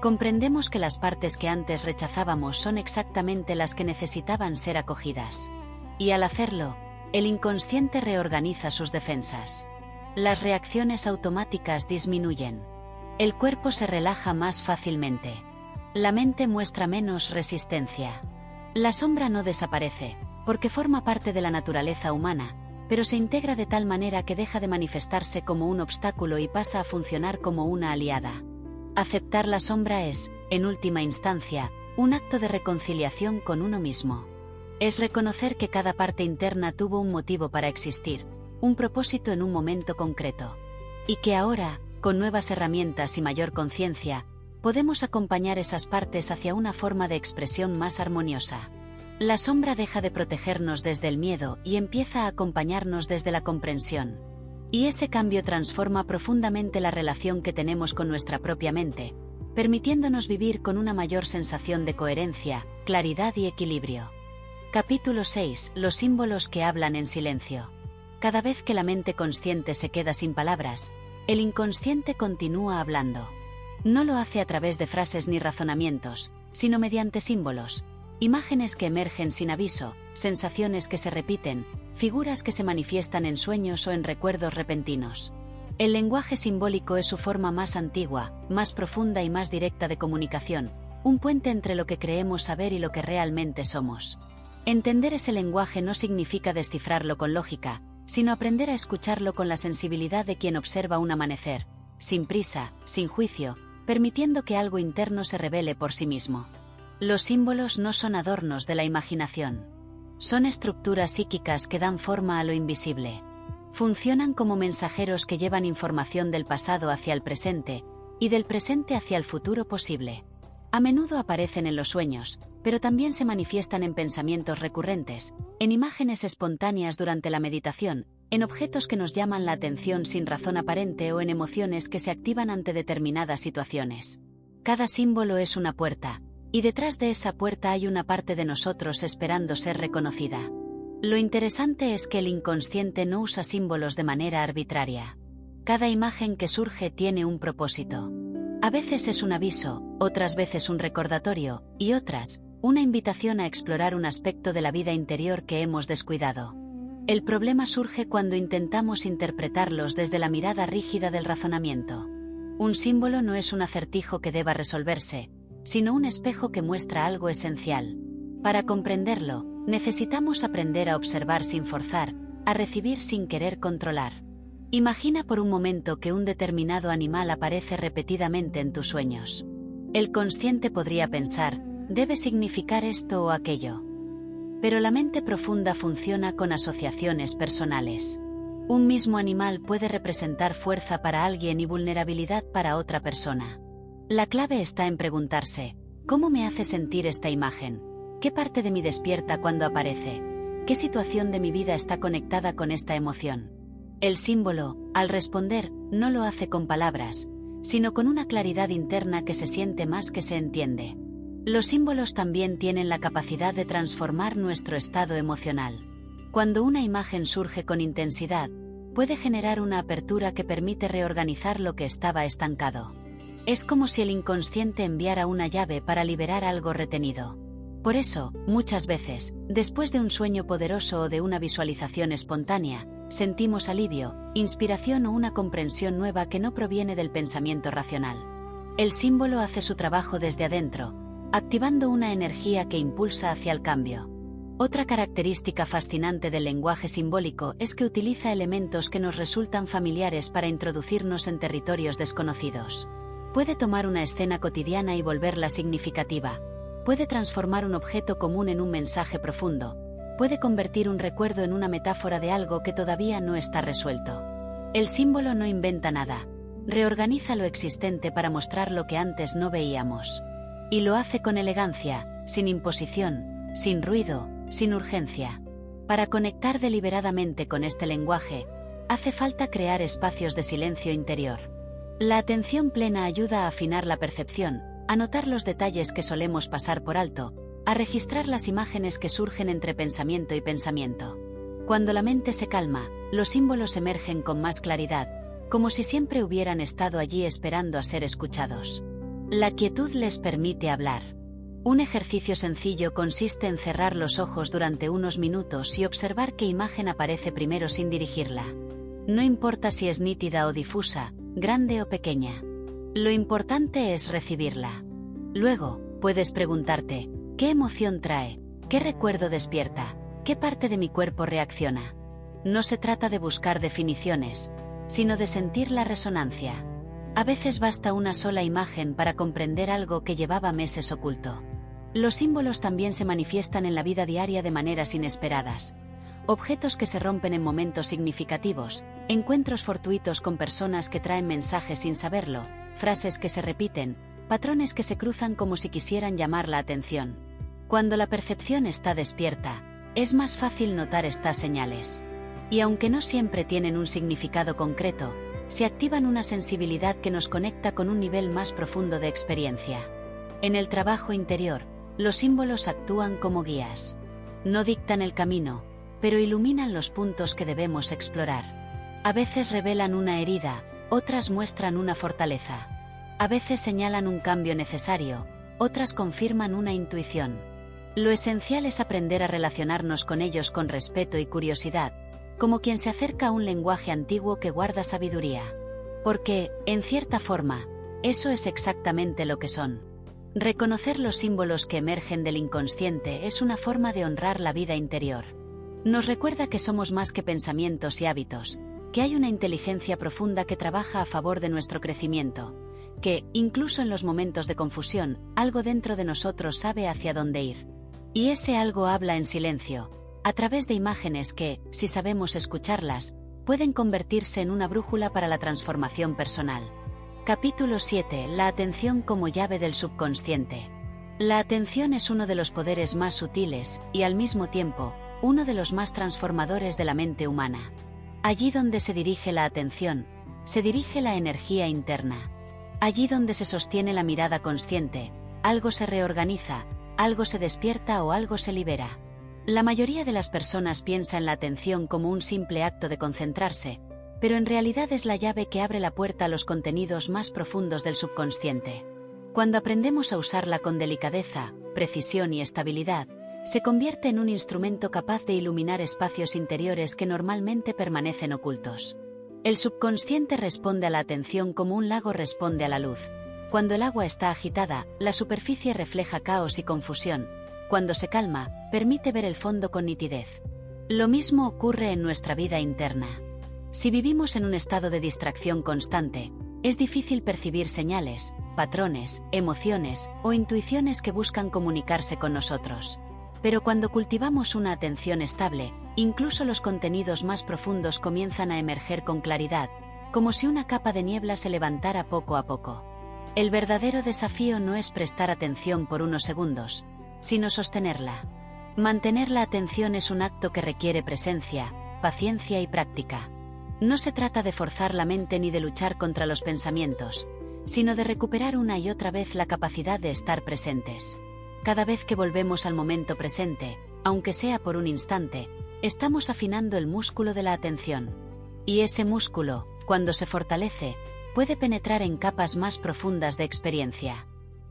Speaker 1: Comprendemos que las partes que antes rechazábamos son exactamente las que necesitaban ser acogidas. Y al hacerlo, el inconsciente reorganiza sus defensas. Las reacciones automáticas disminuyen. El cuerpo se relaja más fácilmente. La mente muestra menos resistencia. La sombra no desaparece, porque forma parte de la naturaleza humana, pero se integra de tal manera que deja de manifestarse como un obstáculo y pasa a funcionar como una aliada. Aceptar la sombra es, en última instancia, un acto de reconciliación con uno mismo. Es reconocer que cada parte interna tuvo un motivo para existir, un propósito en un momento concreto. Y que ahora, con nuevas herramientas y mayor conciencia, podemos acompañar esas partes hacia una forma de expresión más armoniosa. La sombra deja de protegernos desde el miedo y empieza a acompañarnos desde la comprensión. Y ese cambio transforma profundamente la relación que tenemos con nuestra propia mente, permitiéndonos vivir con una mayor sensación de coherencia, claridad y equilibrio. Capítulo 6. Los símbolos que hablan en silencio. Cada vez que la mente consciente se queda sin palabras, el inconsciente continúa hablando. No lo hace a través de frases ni razonamientos, sino mediante símbolos, imágenes que emergen sin aviso, sensaciones que se repiten, figuras que se manifiestan en sueños o en recuerdos repentinos. El lenguaje simbólico es su forma más antigua, más profunda y más directa de comunicación, un puente entre lo que creemos saber y lo que realmente somos. Entender ese lenguaje no significa descifrarlo con lógica, sino aprender a escucharlo con la sensibilidad de quien observa un amanecer, sin prisa, sin juicio, permitiendo que algo interno se revele por sí mismo. Los símbolos no son adornos de la imaginación. Son estructuras psíquicas que dan forma a lo invisible. Funcionan como mensajeros que llevan información del pasado hacia el presente, y del presente hacia el futuro posible. A menudo aparecen en los sueños, pero también se manifiestan en pensamientos recurrentes, en imágenes espontáneas durante la meditación, en objetos que nos llaman la atención sin razón aparente o en emociones que se activan ante determinadas situaciones. Cada símbolo es una puerta, y detrás de esa puerta hay una parte de nosotros esperando ser reconocida. Lo interesante es que el inconsciente no usa símbolos de manera arbitraria. Cada imagen que surge tiene un propósito. A veces es un aviso, otras veces un recordatorio, y otras, una invitación a explorar un aspecto de la vida interior que hemos descuidado. El problema surge cuando intentamos interpretarlos desde la mirada rígida del razonamiento. Un símbolo no es un acertijo que deba resolverse, sino un espejo que muestra algo esencial. Para comprenderlo, necesitamos aprender a observar sin forzar, a recibir sin querer controlar. Imagina por un momento que un determinado animal aparece repetidamente en tus sueños. El consciente podría pensar, debe significar esto o aquello. Pero la mente profunda funciona con asociaciones personales. Un mismo animal puede representar fuerza para alguien y vulnerabilidad para otra persona. La clave está en preguntarse, ¿cómo me hace sentir esta imagen? ¿Qué parte de mí despierta cuando aparece? ¿Qué situación de mi vida está conectada con esta emoción? El símbolo, al responder, no lo hace con palabras, sino con una claridad interna que se siente más que se entiende. Los símbolos también tienen la capacidad de transformar nuestro estado emocional. Cuando una imagen surge con intensidad, puede generar una apertura que permite reorganizar lo que estaba estancado. Es como si el inconsciente enviara una llave para liberar algo retenido. Por eso, muchas veces, después de un sueño poderoso o de una visualización espontánea, sentimos alivio, inspiración o una comprensión nueva que no proviene del pensamiento racional. El símbolo hace su trabajo desde adentro, activando una energía que impulsa hacia el cambio. Otra característica fascinante del lenguaje simbólico es que utiliza elementos que nos resultan familiares para introducirnos en territorios desconocidos. Puede tomar una escena cotidiana y volverla significativa. Puede transformar un objeto común en un mensaje profundo. Puede convertir un recuerdo en una metáfora de algo que todavía no está resuelto. El símbolo no inventa nada. Reorganiza lo existente para mostrar lo que antes no veíamos. Y lo hace con elegancia, sin imposición, sin ruido, sin urgencia. Para conectar deliberadamente con este lenguaje, hace falta crear espacios de silencio interior. La atención plena ayuda a afinar la percepción, a notar los detalles que solemos pasar por alto, a registrar las imágenes que surgen entre pensamiento y pensamiento. Cuando la mente se calma, los símbolos emergen con más claridad, como si siempre hubieran estado allí esperando a ser escuchados. La quietud les permite hablar. Un ejercicio sencillo consiste en cerrar los ojos durante unos minutos y observar qué imagen aparece primero sin dirigirla. No importa si es nítida o difusa, grande o pequeña. Lo importante es recibirla. Luego, puedes preguntarte, ¿qué emoción trae? ¿Qué recuerdo despierta? ¿Qué parte de mi cuerpo reacciona? No se trata de buscar definiciones, sino de sentir la resonancia. A veces basta una sola imagen para comprender algo que llevaba meses oculto. Los símbolos también se manifiestan en la vida diaria de maneras inesperadas. Objetos que se rompen en momentos significativos, encuentros fortuitos con personas que traen mensajes sin saberlo, frases que se repiten, patrones que se cruzan como si quisieran llamar la atención. Cuando la percepción está despierta, es más fácil notar estas señales. Y aunque no siempre tienen un significado concreto, se activan una sensibilidad que nos conecta con un nivel más profundo de experiencia. En el trabajo interior, los símbolos actúan como guías. No dictan el camino, pero iluminan los puntos que debemos explorar. A veces revelan una herida, otras muestran una fortaleza. A veces señalan un cambio necesario, otras confirman una intuición. Lo esencial es aprender a relacionarnos con ellos con respeto y curiosidad, como quien se acerca a un lenguaje antiguo que guarda sabiduría. Porque, en cierta forma, eso es exactamente lo que son. Reconocer los símbolos que emergen del inconsciente es una forma de honrar la vida interior. Nos recuerda que somos más que pensamientos y hábitos, que hay una inteligencia profunda que trabaja a favor de nuestro crecimiento, que, incluso en los momentos de confusión, algo dentro de nosotros sabe hacia dónde ir. Y ese algo habla en silencio, a través de imágenes que, si sabemos escucharlas, pueden convertirse en una brújula para la transformación personal. Capítulo 7. La atención como llave del subconsciente. La atención es uno de los poderes más sutiles, y al mismo tiempo, uno de los más transformadores de la mente humana. Allí donde se dirige la atención, se dirige la energía interna. Allí donde se sostiene la mirada consciente, algo se reorganiza, algo se despierta o algo se libera. La mayoría de las personas piensa en la atención como un simple acto de concentrarse, pero en realidad es la llave que abre la puerta a los contenidos más profundos del subconsciente. Cuando aprendemos a usarla con delicadeza, precisión y estabilidad, se convierte en un instrumento capaz de iluminar espacios interiores que normalmente permanecen ocultos. El subconsciente responde a la atención como un lago responde a la luz. Cuando el agua está agitada, la superficie refleja caos y confusión. Cuando se calma, permite ver el fondo con nitidez. Lo mismo ocurre en nuestra vida interna. Si vivimos en un estado de distracción constante, es difícil percibir señales, patrones, emociones o intuiciones que buscan comunicarse con nosotros. Pero cuando cultivamos una atención estable, incluso los contenidos más profundos comienzan a emerger con claridad, como si una capa de niebla se levantara poco a poco. El verdadero desafío no es prestar atención por unos segundos, sino sostenerla. Mantener la atención es un acto que requiere presencia, paciencia y práctica. No se trata de forzar la mente ni de luchar contra los pensamientos, sino de recuperar una y otra vez la capacidad de estar presentes. Cada vez que volvemos al momento presente, aunque sea por un instante, estamos afinando el músculo de la atención. Y ese músculo, cuando se fortalece, puede penetrar en capas más profundas de experiencia.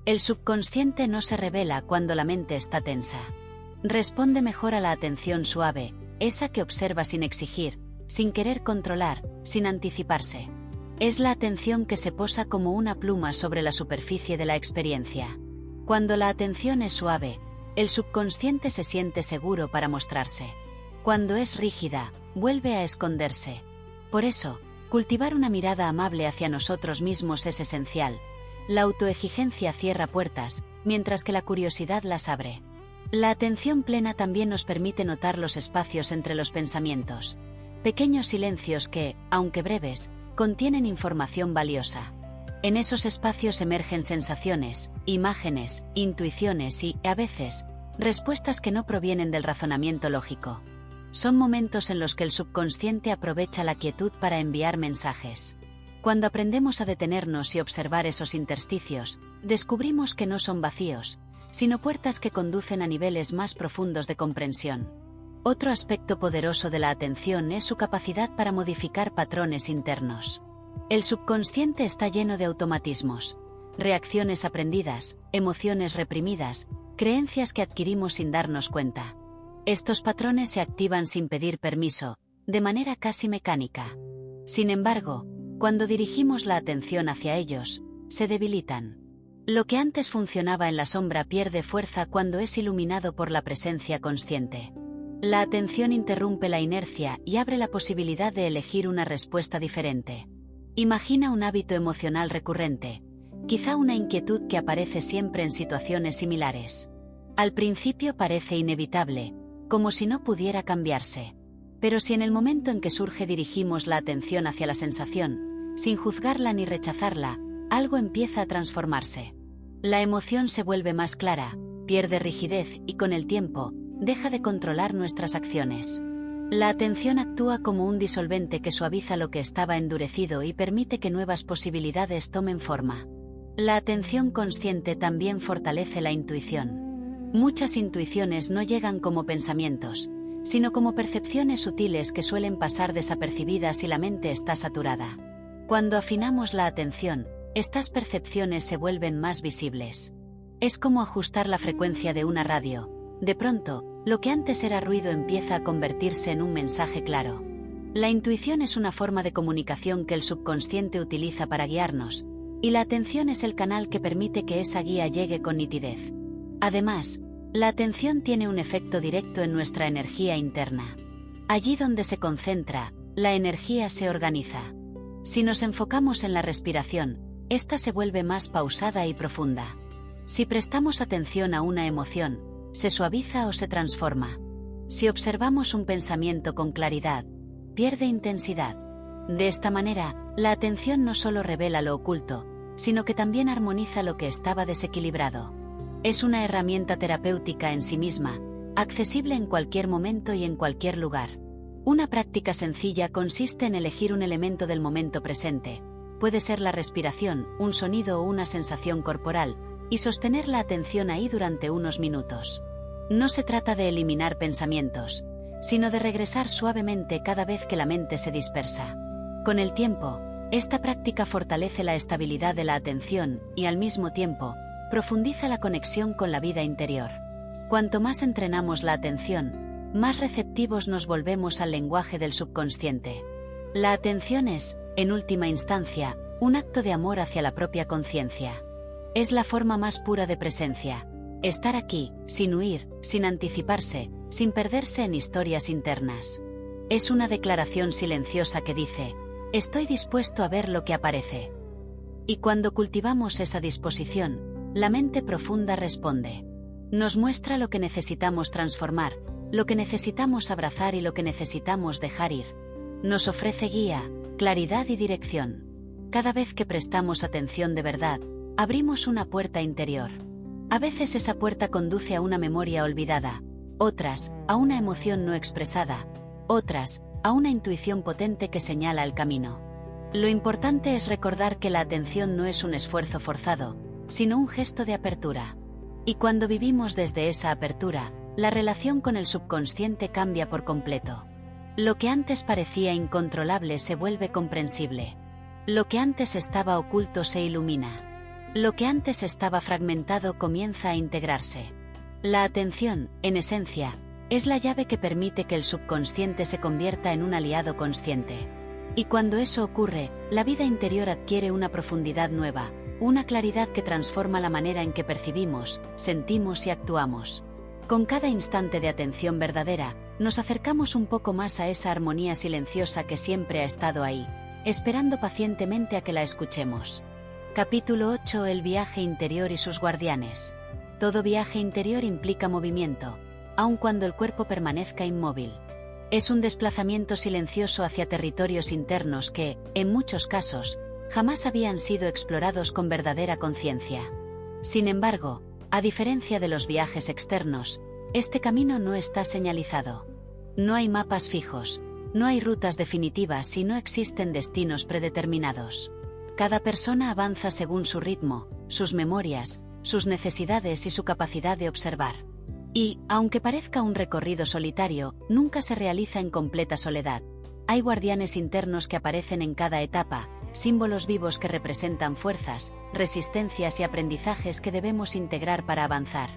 Speaker 1: El subconsciente no se revela cuando la mente está tensa. Responde mejor a la atención suave, esa que observa sin exigir, sin querer controlar, sin anticiparse. Es la atención que se posa como una pluma sobre la superficie de la experiencia. Cuando la atención es suave, el subconsciente se siente seguro para mostrarse. Cuando es rígida, vuelve a esconderse. Por eso, cultivar una mirada amable hacia nosotros mismos es esencial. La autoexigencia cierra puertas, mientras que la curiosidad las abre. La atención plena también nos permite notar los espacios entre los pensamientos. Pequeños silencios que, aunque breves, contienen información valiosa. En esos espacios emergen sensaciones, imágenes, intuiciones y, a veces, respuestas que no provienen del razonamiento lógico. Son momentos en los que el subconsciente aprovecha la quietud para enviar mensajes. Cuando aprendemos a detenernos y observar esos intersticios, descubrimos que no son vacíos, sino puertas que conducen a niveles más profundos de comprensión. Otro aspecto poderoso de la atención es su capacidad para modificar patrones internos. El subconsciente está lleno de automatismos, reacciones aprendidas, emociones reprimidas, creencias que adquirimos sin darnos cuenta. Estos patrones se activan sin pedir permiso, de manera casi mecánica. Sin embargo, cuando dirigimos la atención hacia ellos, se debilitan. Lo que antes funcionaba en la sombra pierde fuerza cuando es iluminado por la presencia consciente. La atención interrumpe la inercia y abre la posibilidad de elegir una respuesta diferente. Imagina un hábito emocional recurrente, quizá una inquietud que aparece siempre en situaciones similares. Al principio parece inevitable, como si no pudiera cambiarse. Pero si en el momento en que surge dirigimos la atención hacia la sensación, sin juzgarla ni rechazarla, algo empieza a transformarse. La emoción se vuelve más clara, pierde rigidez y con el tiempo, deja de controlar nuestras acciones. La atención actúa como un disolvente que suaviza lo que estaba endurecido y permite que nuevas posibilidades tomen forma. La atención consciente también fortalece la intuición. Muchas intuiciones no llegan como pensamientos, sino como percepciones sutiles que suelen pasar desapercibidas si la mente está saturada. Cuando afinamos la atención, estas percepciones se vuelven más visibles. Es como ajustar la frecuencia de una radio. De pronto, lo que antes era ruido empieza a convertirse en un mensaje claro. La intuición es una forma de comunicación que el subconsciente utiliza para guiarnos, y la atención es el canal que permite que esa guía llegue con nitidez. Además, la atención tiene un efecto directo en nuestra energía interna. Allí donde se concentra, la energía se organiza. Si nos enfocamos en la respiración, esta se vuelve más pausada y profunda. Si prestamos atención a una emoción, se suaviza o se transforma. Si observamos un pensamiento con claridad, pierde intensidad. De esta manera, la atención no solo revela lo oculto, sino que también armoniza lo que estaba desequilibrado. Es una herramienta terapéutica en sí misma, accesible en cualquier momento y en cualquier lugar. Una práctica sencilla consiste en elegir un elemento del momento presente. Puede ser la respiración, un sonido o una sensación corporal, y sostener la atención ahí durante unos minutos. No se trata de eliminar pensamientos, sino de regresar suavemente cada vez que la mente se dispersa. Con el tiempo, esta práctica fortalece la estabilidad de la atención y, al mismo tiempo, profundiza la conexión con la vida interior. Cuanto más entrenamos la atención, más receptivos nos volvemos al lenguaje del subconsciente. La atención es, en última instancia, un acto de amor hacia la propia conciencia. Es la forma más pura de presencia. Estar aquí, sin huir, sin anticiparse, sin perderse en historias internas. Es una declaración silenciosa que dice: estoy dispuesto a ver lo que aparece. Y cuando cultivamos esa disposición, la mente profunda responde. Nos muestra lo que necesitamos transformar, lo que necesitamos abrazar y lo que necesitamos dejar ir. Nos ofrece guía, claridad y dirección. Cada vez que prestamos atención de verdad, abrimos una puerta interior. A veces esa puerta conduce a una memoria olvidada, otras, a una emoción no expresada, otras, a una intuición potente que señala el camino. Lo importante es recordar que la atención no es un esfuerzo forzado, sino un gesto de apertura. Y cuando vivimos desde esa apertura, la relación con el subconsciente cambia por completo. Lo que antes parecía incontrolable se vuelve comprensible. Lo que antes estaba oculto se ilumina. Lo que antes estaba fragmentado comienza a integrarse. La atención, en esencia, es la llave que permite que el subconsciente se convierta en un aliado consciente. Y cuando eso ocurre, la vida interior adquiere una profundidad nueva, una claridad que transforma la manera en que percibimos, sentimos y actuamos. Con cada instante de atención verdadera, nos acercamos un poco más a esa armonía silenciosa que siempre ha estado ahí, esperando pacientemente a que la escuchemos. Capítulo 8: El viaje interior y sus guardianes. Todo viaje interior implica movimiento, aun cuando el cuerpo permanezca inmóvil. Es un desplazamiento silencioso hacia territorios internos que, en muchos casos, jamás habían sido explorados con verdadera conciencia. Sin embargo, a diferencia de los viajes externos, este camino no está señalizado. No hay mapas fijos, no hay rutas definitivas y no existen destinos predeterminados. Cada persona avanza según su ritmo, sus memorias, sus necesidades y su capacidad de observar. Y, aunque parezca un recorrido solitario, nunca se realiza en completa soledad. Hay guardianes internos que aparecen en cada etapa, símbolos vivos que representan fuerzas, resistencias y aprendizajes que debemos integrar para avanzar.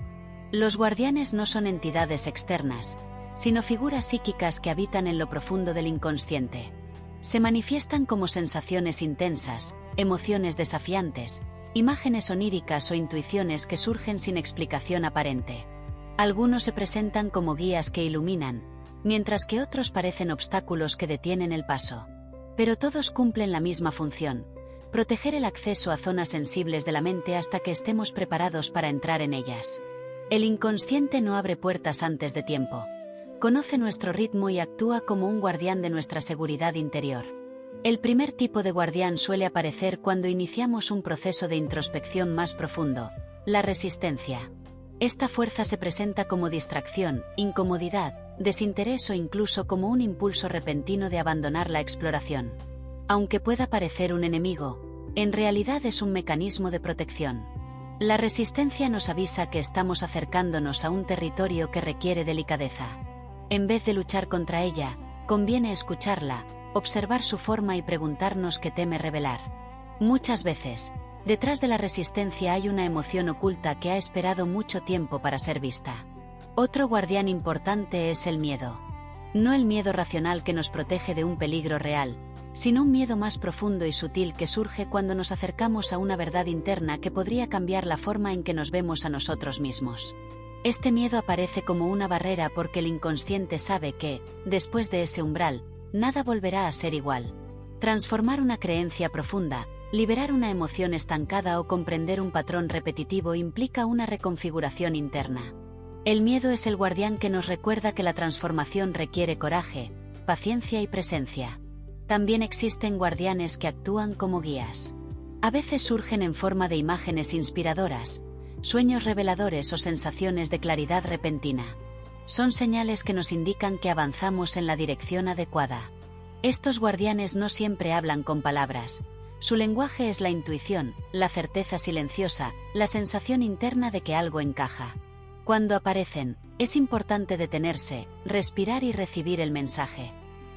Speaker 1: Los guardianes no son entidades externas, sino figuras psíquicas que habitan en lo profundo del inconsciente. Se manifiestan como sensaciones intensas, emociones desafiantes, imágenes oníricas o intuiciones que surgen sin explicación aparente. Algunos se presentan como guías que iluminan, mientras que otros parecen obstáculos que detienen el paso. Pero todos cumplen la misma función: proteger el acceso a zonas sensibles de la mente hasta que estemos preparados para entrar en ellas. El inconsciente no abre puertas antes de tiempo. Conoce nuestro ritmo y actúa como un guardián de nuestra seguridad interior. El primer tipo de guardián suele aparecer cuando iniciamos un proceso de introspección más profundo: la resistencia. Esta fuerza se presenta como distracción, incomodidad, desinterés o incluso como un impulso repentino de abandonar la exploración. Aunque pueda parecer un enemigo, en realidad es un mecanismo de protección. La resistencia nos avisa que estamos acercándonos a un territorio que requiere delicadeza. En vez de luchar contra ella, conviene escucharla, observar su forma y preguntarnos qué teme revelar. Muchas veces, detrás de la resistencia hay una emoción oculta que ha esperado mucho tiempo para ser vista. Otro guardián importante es el miedo. No el miedo racional que nos protege de un peligro real, sino un miedo más profundo y sutil que surge cuando nos acercamos a una verdad interna que podría cambiar la forma en que nos vemos a nosotros mismos. Este miedo aparece como una barrera porque el inconsciente sabe que, después de ese umbral, nada volverá a ser igual. Transformar una creencia profunda, liberar una emoción estancada o comprender un patrón repetitivo implica una reconfiguración interna. El miedo es el guardián que nos recuerda que la transformación requiere coraje, paciencia y presencia. También existen guardianes que actúan como guías. A veces surgen en forma de imágenes inspiradoras, sueños reveladores o sensaciones de claridad repentina. Son señales que nos indican que avanzamos en la dirección adecuada. Estos guardianes no siempre hablan con palabras. Su lenguaje es la intuición, la certeza silenciosa, la sensación interna de que algo encaja. Cuando aparecen, es importante detenerse, respirar y recibir el mensaje.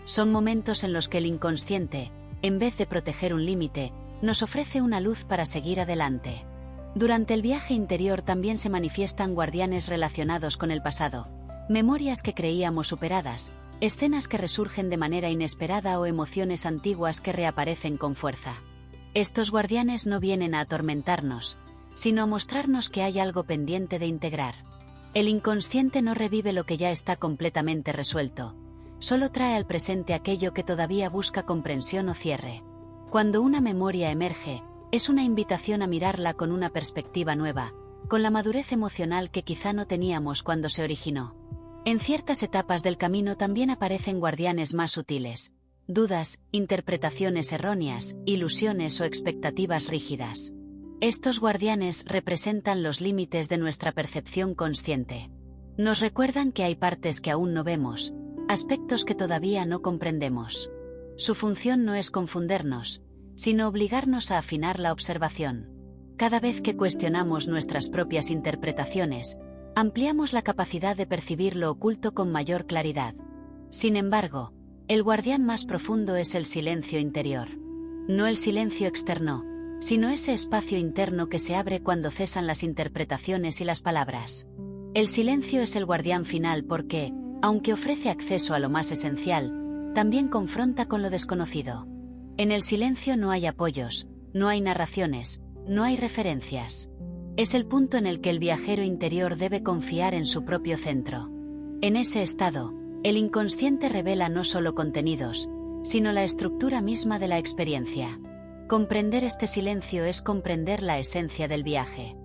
Speaker 1: Son momentos en los que el inconsciente, en vez de proteger un límite, nos ofrece una luz para seguir adelante. Durante el viaje interior también se manifiestan guardianes relacionados con el pasado, memorias que creíamos superadas, escenas que resurgen de manera inesperada o emociones antiguas que reaparecen con fuerza. Estos guardianes no vienen a atormentarnos, sino a mostrarnos que hay algo pendiente de integrar. El inconsciente no revive lo que ya está completamente resuelto, solo trae al presente aquello que todavía busca comprensión o cierre. Cuando una memoria emerge, es una invitación a mirarla con una perspectiva nueva, con la madurez emocional que quizá no teníamos cuando se originó. En ciertas etapas del camino también aparecen guardianes más sutiles: dudas, interpretaciones erróneas, ilusiones o expectativas rígidas. Estos guardianes representan los límites de nuestra percepción consciente. Nos recuerdan que hay partes que aún no vemos, aspectos que todavía no comprendemos. Su función no es confundirnos, sino obligarnos a afinar la observación. Cada vez que cuestionamos nuestras propias interpretaciones, ampliamos la capacidad de percibir lo oculto con mayor claridad. Sin embargo, el guardián más profundo es el silencio interior. No el silencio externo, sino ese espacio interno que se abre cuando cesan las interpretaciones y las palabras. El silencio es el guardián final porque, aunque ofrece acceso a lo más esencial, también confronta con lo desconocido. En el silencio no hay apoyos, no hay narraciones, no hay referencias. Es el punto en el que el viajero interior debe confiar en su propio centro. En ese estado, el inconsciente revela no solo contenidos, sino la estructura misma de la experiencia. Comprender este silencio es comprender la esencia del viaje.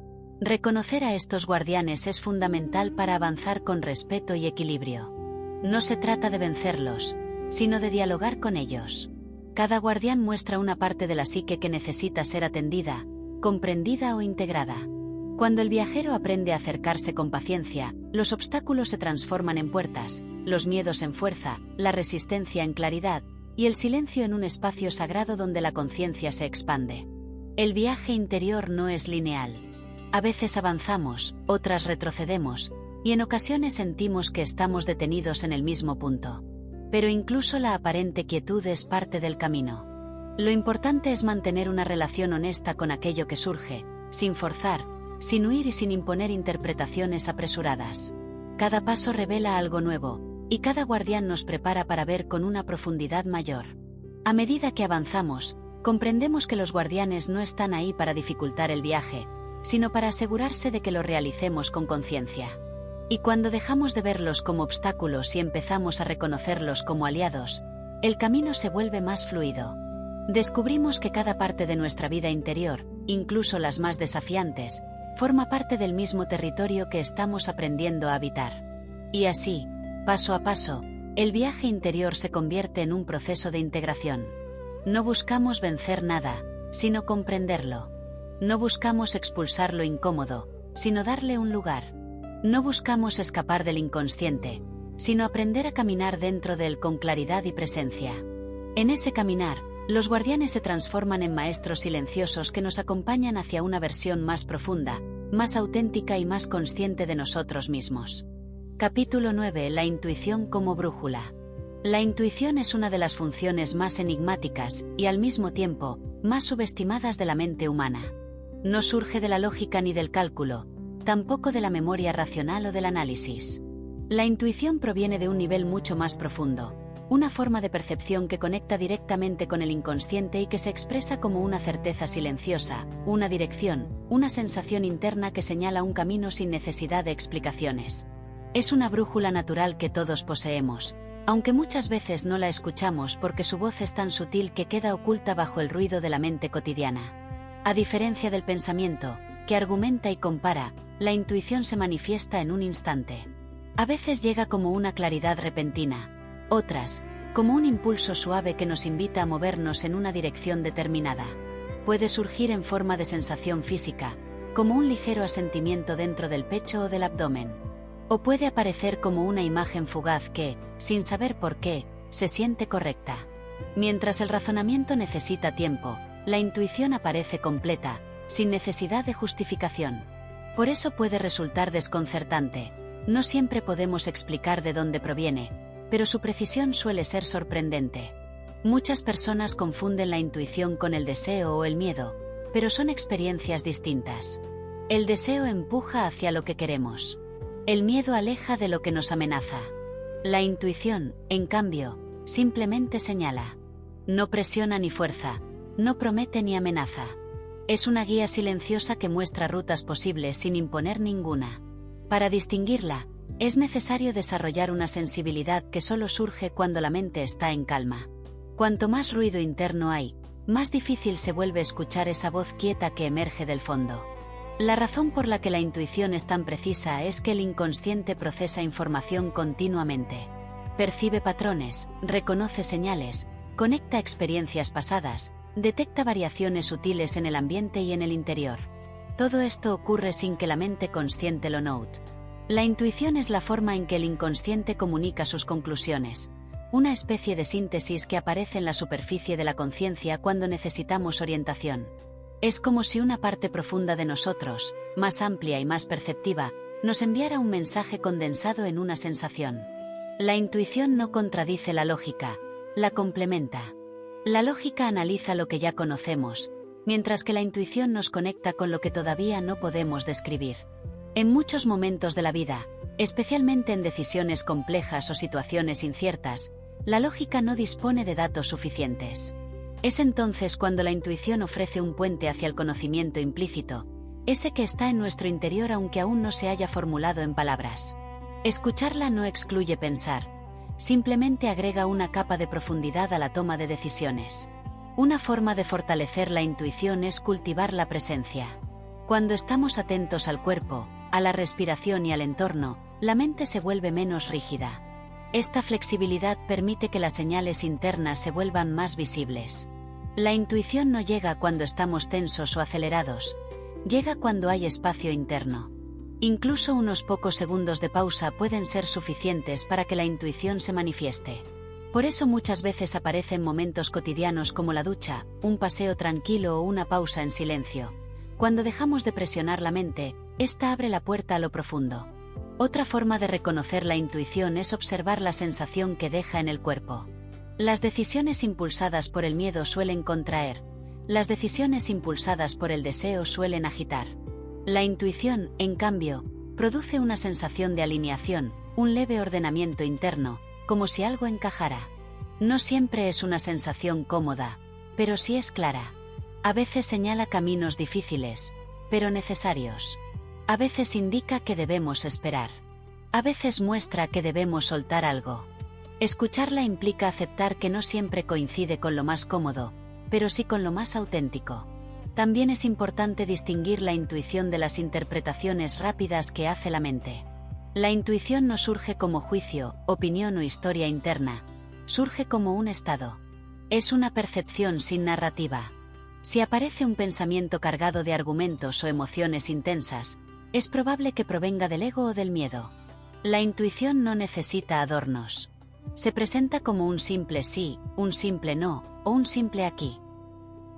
Speaker 1: Reconocer a estos guardianes es fundamental para avanzar con respeto y equilibrio. No se trata de vencerlos, sino de dialogar con ellos. Cada guardián muestra una parte de la psique que necesita ser atendida, comprendida o integrada. Cuando el viajero aprende a acercarse con paciencia, los obstáculos se transforman en puertas, los miedos en fuerza, la resistencia en claridad, y el silencio en un espacio sagrado donde la conciencia se expande. El viaje interior no es lineal. A veces avanzamos, otras retrocedemos, y en ocasiones sentimos que estamos detenidos en el mismo punto. Pero incluso la aparente quietud es parte del camino. Lo importante es mantener una relación honesta con aquello que surge, sin forzar, sin huir y sin imponer interpretaciones apresuradas. Cada paso revela algo nuevo, y cada guardián nos prepara para ver con una profundidad mayor. A medida que avanzamos, comprendemos que los guardianes no están ahí para dificultar el viaje, sino para asegurarse de que lo realicemos con conciencia. Y cuando dejamos de verlos como obstáculos y empezamos a reconocerlos como aliados, el camino se vuelve más fluido. Descubrimos que cada parte de nuestra vida interior, incluso las más desafiantes, forma parte del mismo territorio que estamos aprendiendo a habitar. Y así, paso a paso, el viaje interior se convierte en un proceso de integración. No buscamos vencer nada, sino comprenderlo. No buscamos expulsar lo incómodo, sino darle un lugar. No buscamos escapar del inconsciente, sino aprender a caminar dentro de él con claridad y presencia. En ese caminar, los guardianes se transforman en maestros silenciosos que nos acompañan hacia una versión más profunda, más auténtica y más consciente de nosotros mismos. Capítulo 9. La intuición como brújula. La intuición es una de las funciones más enigmáticas y, al mismo tiempo, más subestimadas de la mente humana. No surge de la lógica ni del cálculo, tampoco de la memoria racional o del análisis. La intuición proviene de un nivel mucho más profundo, una forma de percepción que conecta directamente con el inconsciente y que se expresa como una certeza silenciosa, una dirección, una sensación interna que señala un camino sin necesidad de explicaciones. Es una brújula natural que todos poseemos, aunque muchas veces no la escuchamos porque su voz es tan sutil que queda oculta bajo el ruido de la mente cotidiana. A diferencia del pensamiento, que argumenta y compara, la intuición se manifiesta en un instante. A veces llega como una claridad repentina, otras, como un impulso suave que nos invita a movernos en una dirección determinada. Puede surgir en forma de sensación física, como un ligero asentimiento dentro del pecho o del abdomen. O puede aparecer como una imagen fugaz que, sin saber por qué, se siente correcta. Mientras el razonamiento necesita tiempo, la intuición aparece completa, sin necesidad de justificación. Por eso puede resultar desconcertante. No siempre podemos explicar de dónde proviene, pero su precisión suele ser sorprendente. Muchas personas confunden la intuición con el deseo o el miedo, pero son experiencias distintas. El deseo empuja hacia lo que queremos. El miedo aleja de lo que nos amenaza. La intuición, en cambio, simplemente señala. No presiona ni fuerza, no promete ni amenaza. Es una guía silenciosa que muestra rutas posibles sin imponer ninguna. Para distinguirla, es necesario desarrollar una sensibilidad que solo surge cuando la mente está en calma. Cuanto más ruido interno hay, más difícil se vuelve escuchar esa voz quieta que emerge del fondo. La razón por la que la intuición es tan precisa es que el inconsciente procesa información continuamente. Percibe patrones, reconoce señales, conecta experiencias pasadas, detecta variaciones sutiles en el ambiente y en el interior. Todo esto ocurre sin que la mente consciente lo note. La intuición es la forma en que el inconsciente comunica sus conclusiones, una especie de síntesis que aparece en la superficie de la conciencia cuando necesitamos orientación. Es como si una parte profunda de nosotros, más amplia y más perceptiva, nos enviara un mensaje condensado en una sensación. La intuición no contradice la lógica, la complementa. La lógica analiza lo que ya conocemos, mientras que la intuición nos conecta con lo que todavía no podemos describir. En muchos momentos de la vida, especialmente en decisiones complejas o situaciones inciertas, la lógica no dispone de datos suficientes. Es entonces cuando la intuición ofrece un puente hacia el conocimiento implícito, ese que está en nuestro interior aunque aún no se haya formulado en palabras. Escucharla no excluye pensar, simplemente agrega una capa de profundidad a la toma de decisiones. Una forma de fortalecer la intuición es cultivar la presencia. Cuando estamos atentos al cuerpo, a la respiración y al entorno, la mente se vuelve menos rígida. Esta flexibilidad permite que las señales internas se vuelvan más visibles. La intuición no llega cuando estamos tensos o acelerados, llega cuando hay espacio interno. Incluso unos pocos segundos de pausa pueden ser suficientes para que la intuición se manifieste. Por eso muchas veces aparece en momentos cotidianos como la ducha, un paseo tranquilo o una pausa en silencio. Cuando dejamos de presionar la mente, esta abre la puerta a lo profundo. Otra forma de reconocer la intuición es observar la sensación que deja en el cuerpo. Las decisiones impulsadas por el miedo suelen contraer, las decisiones impulsadas por el deseo suelen agitar. La intuición, en cambio, produce una sensación de alineación, un leve ordenamiento interno, como si algo encajara. No siempre es una sensación cómoda, pero sí es clara. A veces señala caminos difíciles, pero necesarios. A veces indica que debemos esperar. A veces muestra que debemos soltar algo. Escucharla implica aceptar que no siempre coincide con lo más cómodo, pero sí con lo más auténtico. También es importante distinguir la intuición de las interpretaciones rápidas que hace la mente. La intuición no surge como juicio, opinión o historia interna, surge como un estado. Es una percepción sin narrativa. Si aparece un pensamiento cargado de argumentos o emociones intensas, es probable que provenga del ego o del miedo. La intuición no necesita adornos. Se presenta como un simple sí, un simple no, o un simple aquí.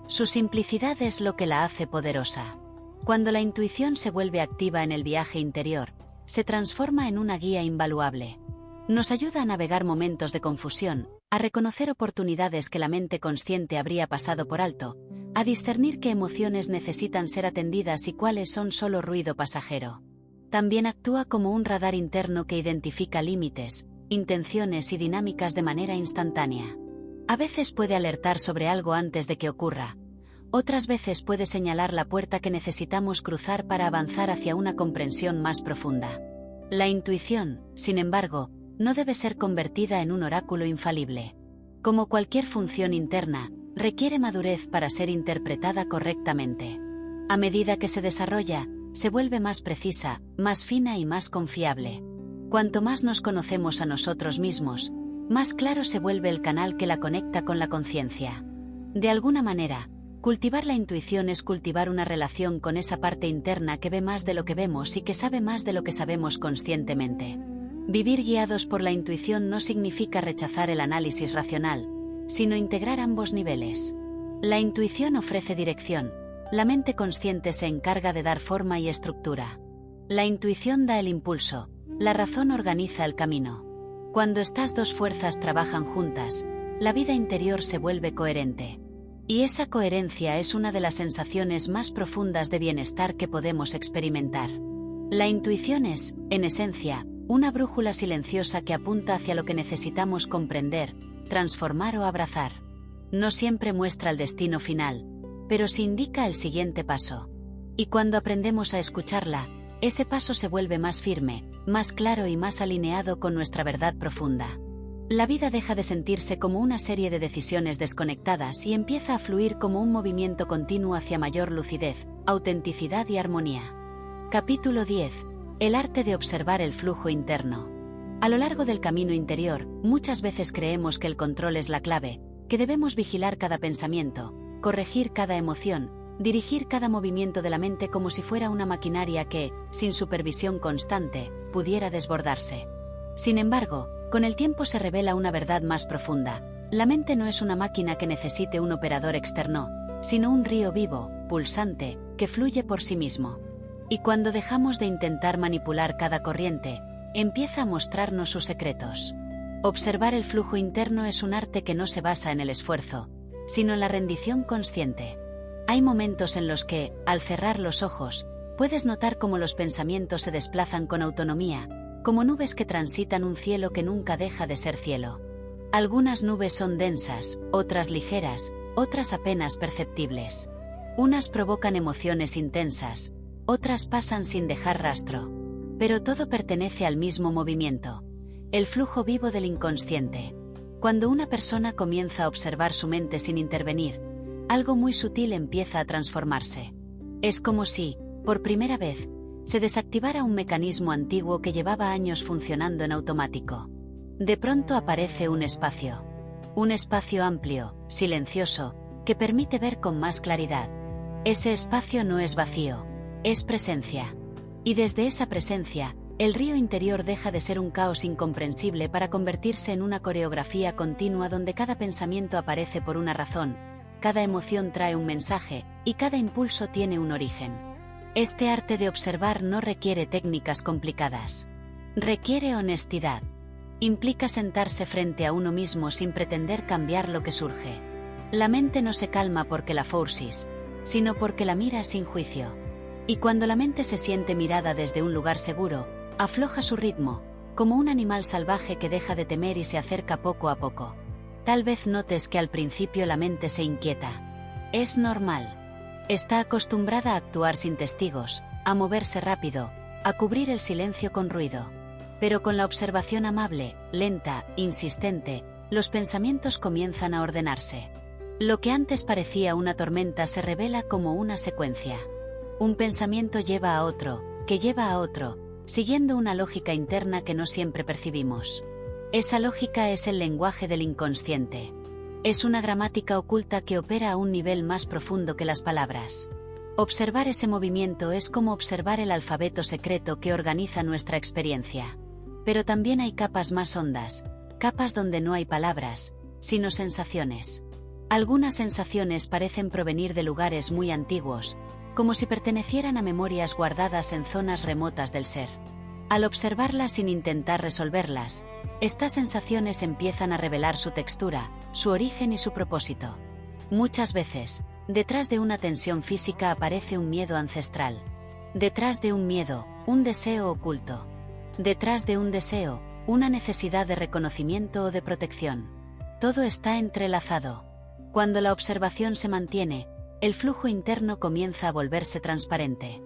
Speaker 1: Su simplicidad es lo que la hace poderosa. Cuando la intuición se vuelve activa en el viaje interior, se transforma en una guía invaluable. Nos ayuda a navegar momentos de confusión, a reconocer oportunidades que la mente consciente habría pasado por alto, a discernir qué emociones necesitan ser atendidas y cuáles son solo ruido pasajero. También actúa como un radar interno que identifica límites, intenciones y dinámicas de manera instantánea. A veces puede alertar sobre algo antes de que ocurra. Otras veces puede señalar la puerta que necesitamos cruzar para avanzar hacia una comprensión más profunda. La intuición, sin embargo, no debe ser convertida en un oráculo infalible. Como cualquier función interna, requiere madurez para ser interpretada correctamente. A medida que se desarrolla, se vuelve más precisa, más fina y más confiable. Cuanto más nos conocemos a nosotros mismos, más claro se vuelve el canal que la conecta con la conciencia. De alguna manera, cultivar la intuición es cultivar una relación con esa parte interna que ve más de lo que vemos y que sabe más de lo que sabemos conscientemente. Vivir guiados por la intuición no significa rechazar el análisis racional, sino integrar ambos niveles. La intuición ofrece dirección, la mente consciente se encarga de dar forma y estructura. La intuición da el impulso, la razón organiza el camino. Cuando estas dos fuerzas trabajan juntas, la vida interior se vuelve coherente. Y esa coherencia es una de las sensaciones más profundas de bienestar que podemos experimentar. La intuición es, en esencia, una brújula silenciosa que apunta hacia lo que necesitamos comprender, transformar o abrazar. No siempre muestra el destino final, pero sí indica el siguiente paso. Y cuando aprendemos a escucharla, ese paso se vuelve más firme, más claro y más alineado con nuestra verdad profunda. La vida deja de sentirse como una serie de decisiones desconectadas y empieza a fluir como un movimiento continuo hacia mayor lucidez, autenticidad y armonía. Capítulo 10. El arte de observar el flujo interno. A lo largo del camino interior, muchas veces creemos que el control es la clave, que debemos vigilar cada pensamiento, corregir cada emoción, dirigir cada movimiento de la mente como si fuera una maquinaria que, sin supervisión constante, pudiera desbordarse. Sin embargo, con el tiempo se revela una verdad más profunda. La mente no es una máquina que necesite un operador externo, sino un río vivo, pulsante, que fluye por sí mismo. Y cuando dejamos de intentar manipular cada corriente, empieza a mostrarnos sus secretos. Observar el flujo interno es un arte que no se basa en el esfuerzo, sino en la rendición consciente. Hay momentos en los que, al cerrar los ojos, puedes notar cómo los pensamientos se desplazan con autonomía, como nubes que transitan un cielo que nunca deja de ser cielo. Algunas nubes son densas, otras ligeras, otras apenas perceptibles. Unas provocan emociones intensas, otras pasan sin dejar rastro. Pero todo pertenece al mismo movimiento, el flujo vivo del inconsciente. Cuando una persona comienza a observar su mente sin intervenir, algo muy sutil empieza a transformarse. Es como si, por primera vez, se desactivara un mecanismo antiguo que llevaba años funcionando en automático. De pronto aparece un espacio amplio, silencioso, que permite ver con más claridad. Ese espacio no es vacío, es presencia. Y desde esa presencia, el río interior deja de ser un caos incomprensible para convertirse en una coreografía continua donde cada pensamiento aparece por una razón, cada emoción trae un mensaje, y cada impulso tiene un origen. Este arte de observar no requiere técnicas complicadas. Requiere honestidad. Implica sentarse frente a uno mismo sin pretender cambiar lo que surge. La mente no se calma porque la forces, sino porque la mira sin juicio. Y cuando la mente se siente mirada desde un lugar seguro, afloja su ritmo, como un animal salvaje que deja de temer y se acerca poco a poco. Tal vez notes que al principio la mente se inquieta. Es normal. Está acostumbrada a actuar sin testigos, a moverse rápido, a cubrir el silencio con ruido. Pero con la observación amable, lenta, insistente, los pensamientos comienzan a ordenarse. Lo que antes parecía una tormenta se revela como una secuencia. Un pensamiento lleva a otro, que lleva a otro, siguiendo una lógica interna que no siempre percibimos. Esa lógica es el lenguaje del inconsciente. Es una gramática oculta que opera a un nivel más profundo que las palabras. Observar ese movimiento es como observar el alfabeto secreto que organiza nuestra experiencia. Pero también hay capas más hondas, capas donde no hay palabras, sino sensaciones. Algunas sensaciones parecen provenir de lugares muy antiguos, como si pertenecieran a memorias guardadas en zonas remotas del ser. Al observarlas sin intentar resolverlas, estas sensaciones empiezan a revelar su textura, su origen y su propósito. Muchas veces, detrás de una tensión física aparece un miedo ancestral. Detrás de un miedo, un deseo oculto. Detrás de un deseo, una necesidad de reconocimiento o de protección. Todo está entrelazado. Cuando la observación se mantiene, el flujo interno comienza a volverse transparente.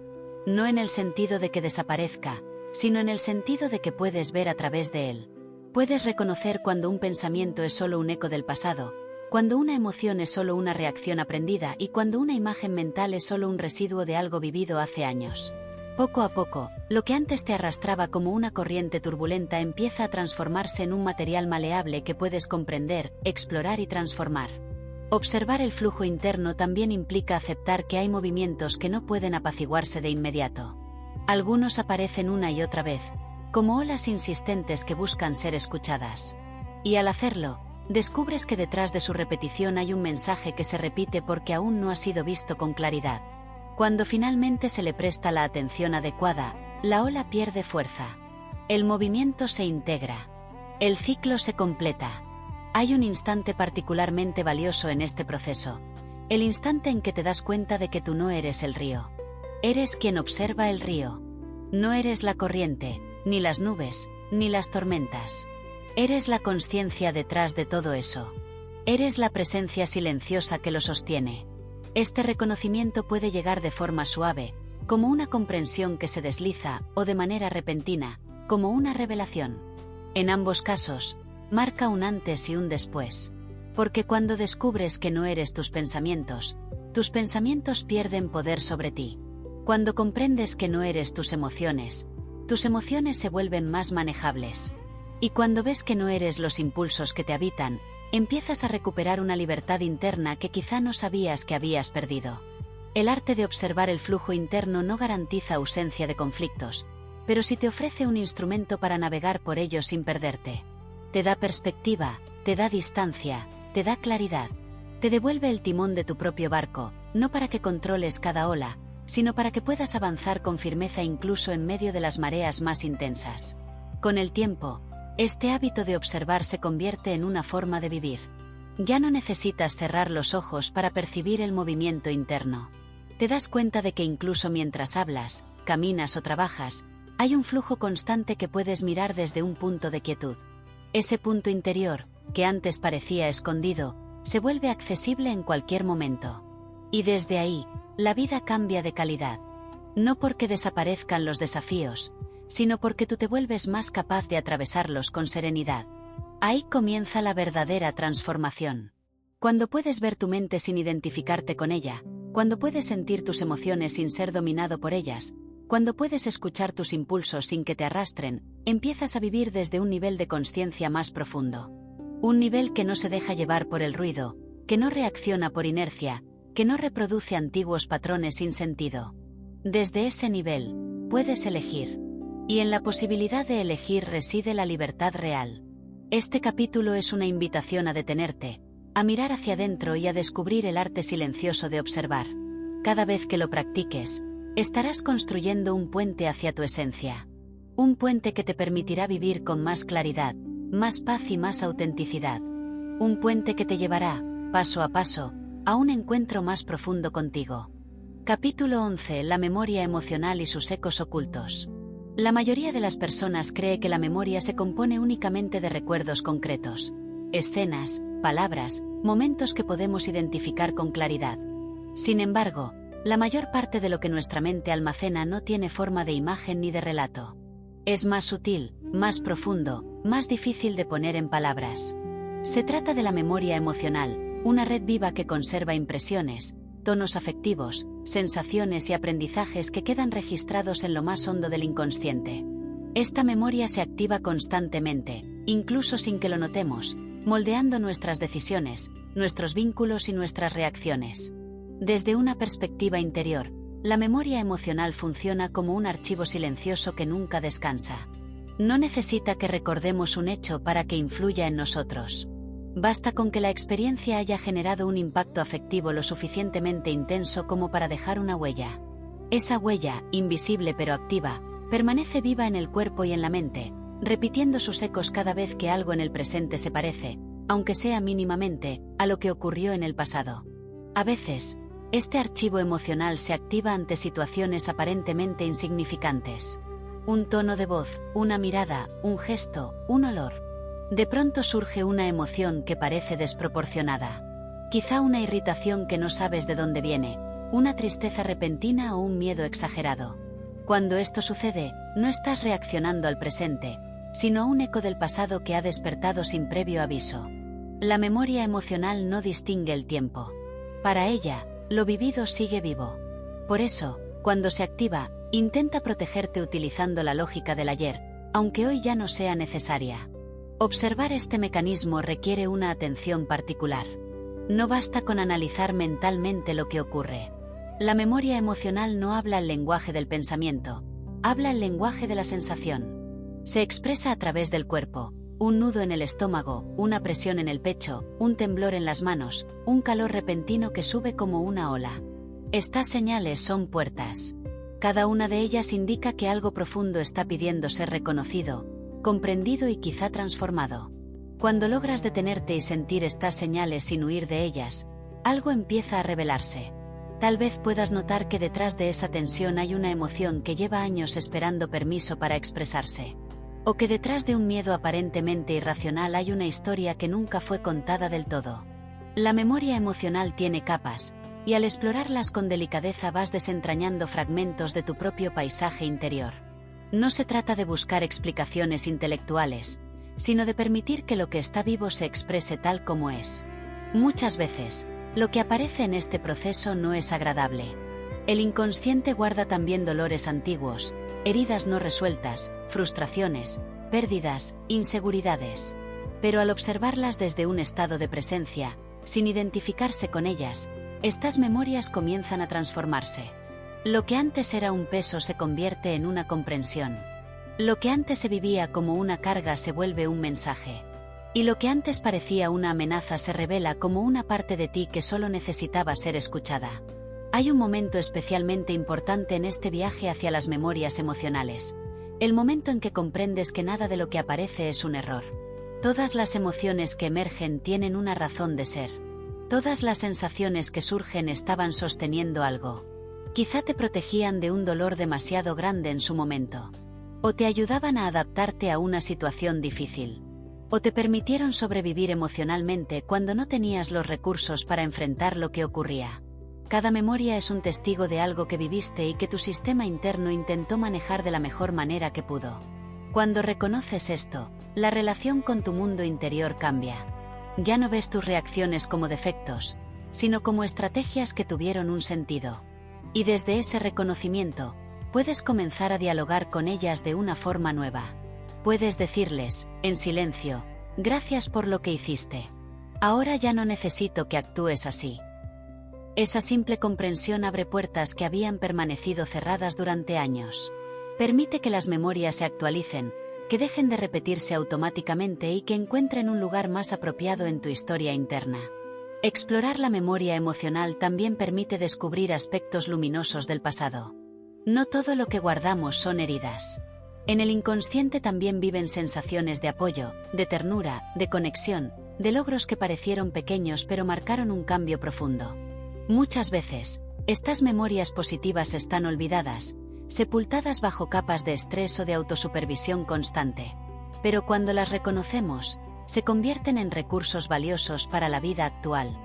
Speaker 1: No en el sentido de que desaparezca, sino en el sentido de que puedes ver a través de él. Puedes reconocer cuando un pensamiento es solo un eco del pasado, cuando una emoción es solo una reacción aprendida y cuando una imagen mental es solo un residuo de algo vivido hace años. Poco a poco, lo que antes te arrastraba como una corriente turbulenta empieza a transformarse en un material maleable que puedes comprender, explorar y transformar. Observar el flujo interno también implica aceptar que hay movimientos que no pueden apaciguarse de inmediato. Algunos aparecen una y otra vez, como olas insistentes que buscan ser escuchadas. Y al hacerlo, descubres que detrás de su repetición hay un mensaje que se repite porque aún no ha sido visto con claridad. Cuando finalmente se le presta la atención adecuada, la ola pierde fuerza. El movimiento se integra. El ciclo se completa. Hay un instante particularmente valioso en este proceso. El instante en que te das cuenta de que tú no eres el río. Eres quien observa el río. No eres la corriente, ni las nubes, ni las tormentas. Eres la consciencia detrás de todo eso. Eres la presencia silenciosa que lo sostiene. Este reconocimiento puede llegar de forma suave, como una comprensión que se desliza, o de manera repentina, como una revelación. En ambos casos, marca un antes y un después. Porque cuando descubres que no eres tus pensamientos pierden poder sobre ti. Cuando comprendes que no eres tus emociones se vuelven más manejables. Y cuando ves que no eres los impulsos que te habitan, empiezas a recuperar una libertad interna que quizá no sabías que habías perdido. El arte de observar el flujo interno no garantiza ausencia de conflictos, pero sí te ofrece un instrumento para navegar por ellos sin perderte. Te da perspectiva, te da distancia, te da claridad. Te devuelve el timón de tu propio barco, no para que controles cada ola, sino para que puedas avanzar con firmeza incluso en medio de las mareas más intensas. Con el tiempo, este hábito de observar se convierte en una forma de vivir. Ya no necesitas cerrar los ojos para percibir el movimiento interno. Te das cuenta de que incluso mientras hablas, caminas o trabajas, hay un flujo constante que puedes mirar desde un punto de quietud. Ese punto interior, que antes parecía escondido, se vuelve accesible en cualquier momento. Y desde ahí, la vida cambia de calidad. No porque desaparezcan los desafíos, sino porque tú te vuelves más capaz de atravesarlos con serenidad. Ahí comienza la verdadera transformación. Cuando puedes ver tu mente sin identificarte con ella, cuando puedes sentir tus emociones sin ser dominado por ellas, cuando puedes escuchar tus impulsos sin que te arrastren, empiezas a vivir desde un nivel de conciencia más profundo. Un nivel que no se deja llevar por el ruido, que no reacciona por inercia, que no reproduce antiguos patrones sin sentido. Desde ese nivel, puedes elegir. Y en la posibilidad de elegir reside la libertad real. Este capítulo es una invitación a detenerte, a mirar hacia adentro y a descubrir el arte silencioso de observar. Cada vez que lo practiques, estarás construyendo un puente hacia tu esencia. Un puente que te permitirá vivir con más claridad, más paz y más autenticidad. Un puente que te llevará, paso a paso, a un encuentro más profundo contigo. Capítulo 11. La memoria emocional y sus ecos ocultos. La mayoría de las personas cree que la memoria se compone únicamente de recuerdos concretos, escenas, palabras, momentos que podemos identificar con claridad. Sin embargo, la mayor parte de lo que nuestra mente almacena no tiene forma de imagen ni de relato. Es más sutil, más profundo, más difícil de poner en palabras. Se trata de la memoria emocional, una red viva que conserva impresiones, tonos afectivos, sensaciones y aprendizajes que quedan registrados en lo más hondo del inconsciente. Esta memoria se activa constantemente, incluso sin que lo notemos, moldeando nuestras decisiones, nuestros vínculos y nuestras reacciones. Desde una perspectiva interior, la memoria emocional funciona como un archivo silencioso que nunca descansa. No necesita que recordemos un hecho para que influya en nosotros. Basta con que la experiencia haya generado un impacto afectivo lo suficientemente intenso como para dejar una huella. Esa huella, invisible pero activa, permanece viva en el cuerpo y en la mente, repitiendo sus ecos cada vez que algo en el presente se parece, aunque sea mínimamente, a lo que ocurrió en el pasado. A veces, este archivo emocional se activa ante situaciones aparentemente insignificantes. Un tono de voz, una mirada, un gesto, un olor. De pronto surge una emoción que parece desproporcionada. Quizá una irritación que no sabes de dónde viene, una tristeza repentina o un miedo exagerado. Cuando esto sucede, no estás reaccionando al presente, sino a un eco del pasado que ha despertado sin previo aviso. La memoria emocional no distingue el tiempo. Para ella, lo vivido sigue vivo. Por eso, cuando se activa, Intenta protegerte utilizando la lógica del ayer, aunque hoy ya no sea necesaria. Observar este mecanismo requiere una atención particular. No basta con analizar mentalmente lo que ocurre. La memoria emocional no habla el lenguaje del pensamiento, habla el lenguaje de la sensación. Se expresa a través del cuerpo, un nudo en el estómago, una presión en el pecho, un temblor en las manos, un calor repentino que sube como una ola. Estas señales son puertas. Cada una de ellas indica que algo profundo está pidiendo ser reconocido, comprendido y quizá transformado. Cuando logras detenerte y sentir estas señales sin huir de ellas, algo empieza a revelarse. Tal vez puedas notar que detrás de esa tensión hay una emoción que lleva años esperando permiso para expresarse. O que detrás de un miedo aparentemente irracional hay una historia que nunca fue contada del todo. La memoria emocional tiene capas, y al explorarlas con delicadeza vas desentrañando fragmentos de tu propio paisaje interior. No se trata de buscar explicaciones intelectuales, sino de permitir que lo que está vivo se exprese tal como es. Muchas veces, lo que aparece en este proceso no es agradable. El inconsciente guarda también dolores antiguos, heridas no resueltas, frustraciones, pérdidas, inseguridades. Pero al observarlas desde un estado de presencia, sin identificarse con ellas, estas memorias comienzan a transformarse. Lo que antes era un peso se convierte en una comprensión. Lo que antes se vivía como una carga se vuelve un mensaje. Y lo que antes parecía una amenaza se revela como una parte de ti que solo necesitaba ser escuchada. Hay un momento especialmente importante en este viaje hacia las memorias emocionales. El momento en que comprendes que nada de lo que aparece es un error. Todas las emociones que emergen tienen una razón de ser. Todas las sensaciones que surgen estaban sosteniendo algo. Quizá te protegían de un dolor demasiado grande en su momento. O te ayudaban a adaptarte a una situación difícil. O te permitieron sobrevivir emocionalmente cuando no tenías los recursos para enfrentar lo que ocurría. Cada memoria es un testigo de algo que viviste y que tu sistema interno intentó manejar de la mejor manera que pudo. Cuando reconoces esto, la relación con tu mundo interior cambia. Ya no ves tus reacciones como defectos, sino como estrategias que tuvieron un sentido. Y desde ese reconocimiento, puedes comenzar a dialogar con ellas de una forma nueva. Puedes decirles, en silencio, gracias por lo que hiciste. Ahora ya no necesito que actúes así. Esa simple comprensión abre puertas que habían permanecido cerradas durante años. Permite que las memorias se actualicen, que dejen de repetirse automáticamente y que encuentren un lugar más apropiado en tu historia interna. Explorar la memoria emocional también permite descubrir aspectos luminosos del pasado. No todo lo que guardamos son heridas. En el inconsciente también viven sensaciones de apoyo, de ternura, de conexión, de logros que parecieron pequeños pero marcaron un cambio profundo. Muchas veces, estas memorias positivas están olvidadas, sepultadas bajo capas de estrés o de autosupervisión constante. Pero cuando las reconocemos, se convierten en recursos valiosos para la vida actual.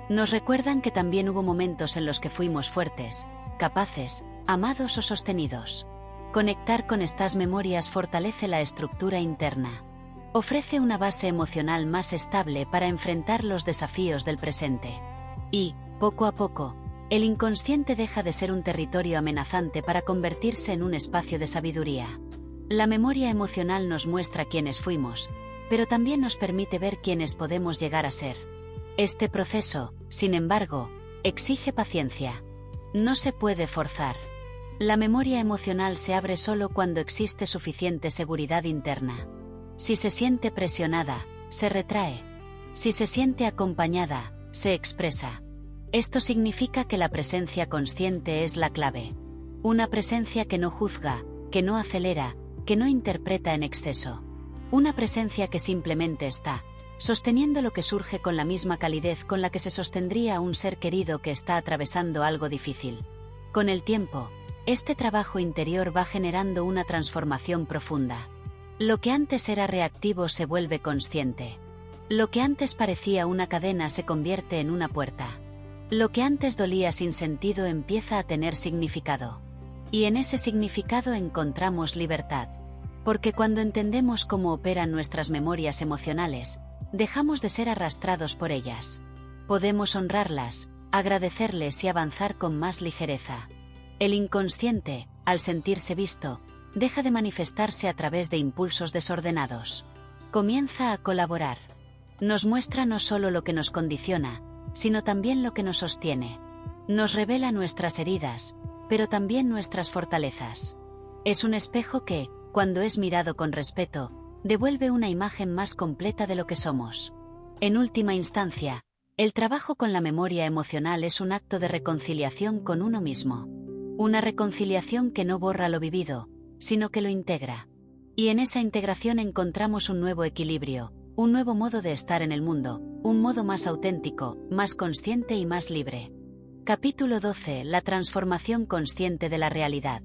Speaker 1: Nos recuerdan que también hubo momentos en los que fuimos fuertes, capaces, amados o sostenidos. Conectar con estas memorias fortalece la estructura interna. Ofrece una base emocional más estable para enfrentar los desafíos del presente. Y, poco a poco, el inconsciente deja de ser un territorio amenazante para convertirse en un espacio de sabiduría. La memoria emocional nos muestra quiénes fuimos, pero también nos permite ver quiénes podemos llegar a ser. Este proceso, sin embargo, exige paciencia. No se puede forzar. La memoria emocional se abre solo cuando existe suficiente seguridad interna. Si se siente presionada, se retrae. Si se siente acompañada, se expresa. Esto significa que la presencia consciente es la clave. Una presencia que no juzga, que no acelera, que no interpreta en exceso. Una presencia que simplemente está, sosteniendo lo que surge con la misma calidez con la que se sostendría a un ser querido que está atravesando algo difícil. Con el tiempo, este trabajo interior va generando una transformación profunda. Lo que antes era reactivo se vuelve consciente. Lo que antes parecía una cadena se convierte en una puerta. Lo que antes dolía sin sentido empieza a tener significado. Y en ese significado encontramos libertad. Porque cuando entendemos cómo operan nuestras memorias emocionales, dejamos de ser arrastrados por ellas. Podemos honrarlas, agradecerles y avanzar con más ligereza. El inconsciente, al sentirse visto, deja de manifestarse a través de impulsos desordenados. Comienza a colaborar. Nos muestra no solo lo que nos condiciona, sino también lo que nos sostiene. Nos revela nuestras heridas, pero también nuestras fortalezas. Es un espejo que, cuando es mirado con respeto, devuelve una imagen más completa de lo que somos. En última instancia, el trabajo con la memoria emocional es un acto de reconciliación con uno mismo. Una reconciliación que no borra lo vivido, sino que lo integra. Y en esa integración encontramos un nuevo equilibrio, un nuevo modo de estar en el mundo, un modo más auténtico, más consciente y más libre. Capítulo 12. La transformación consciente de la realidad.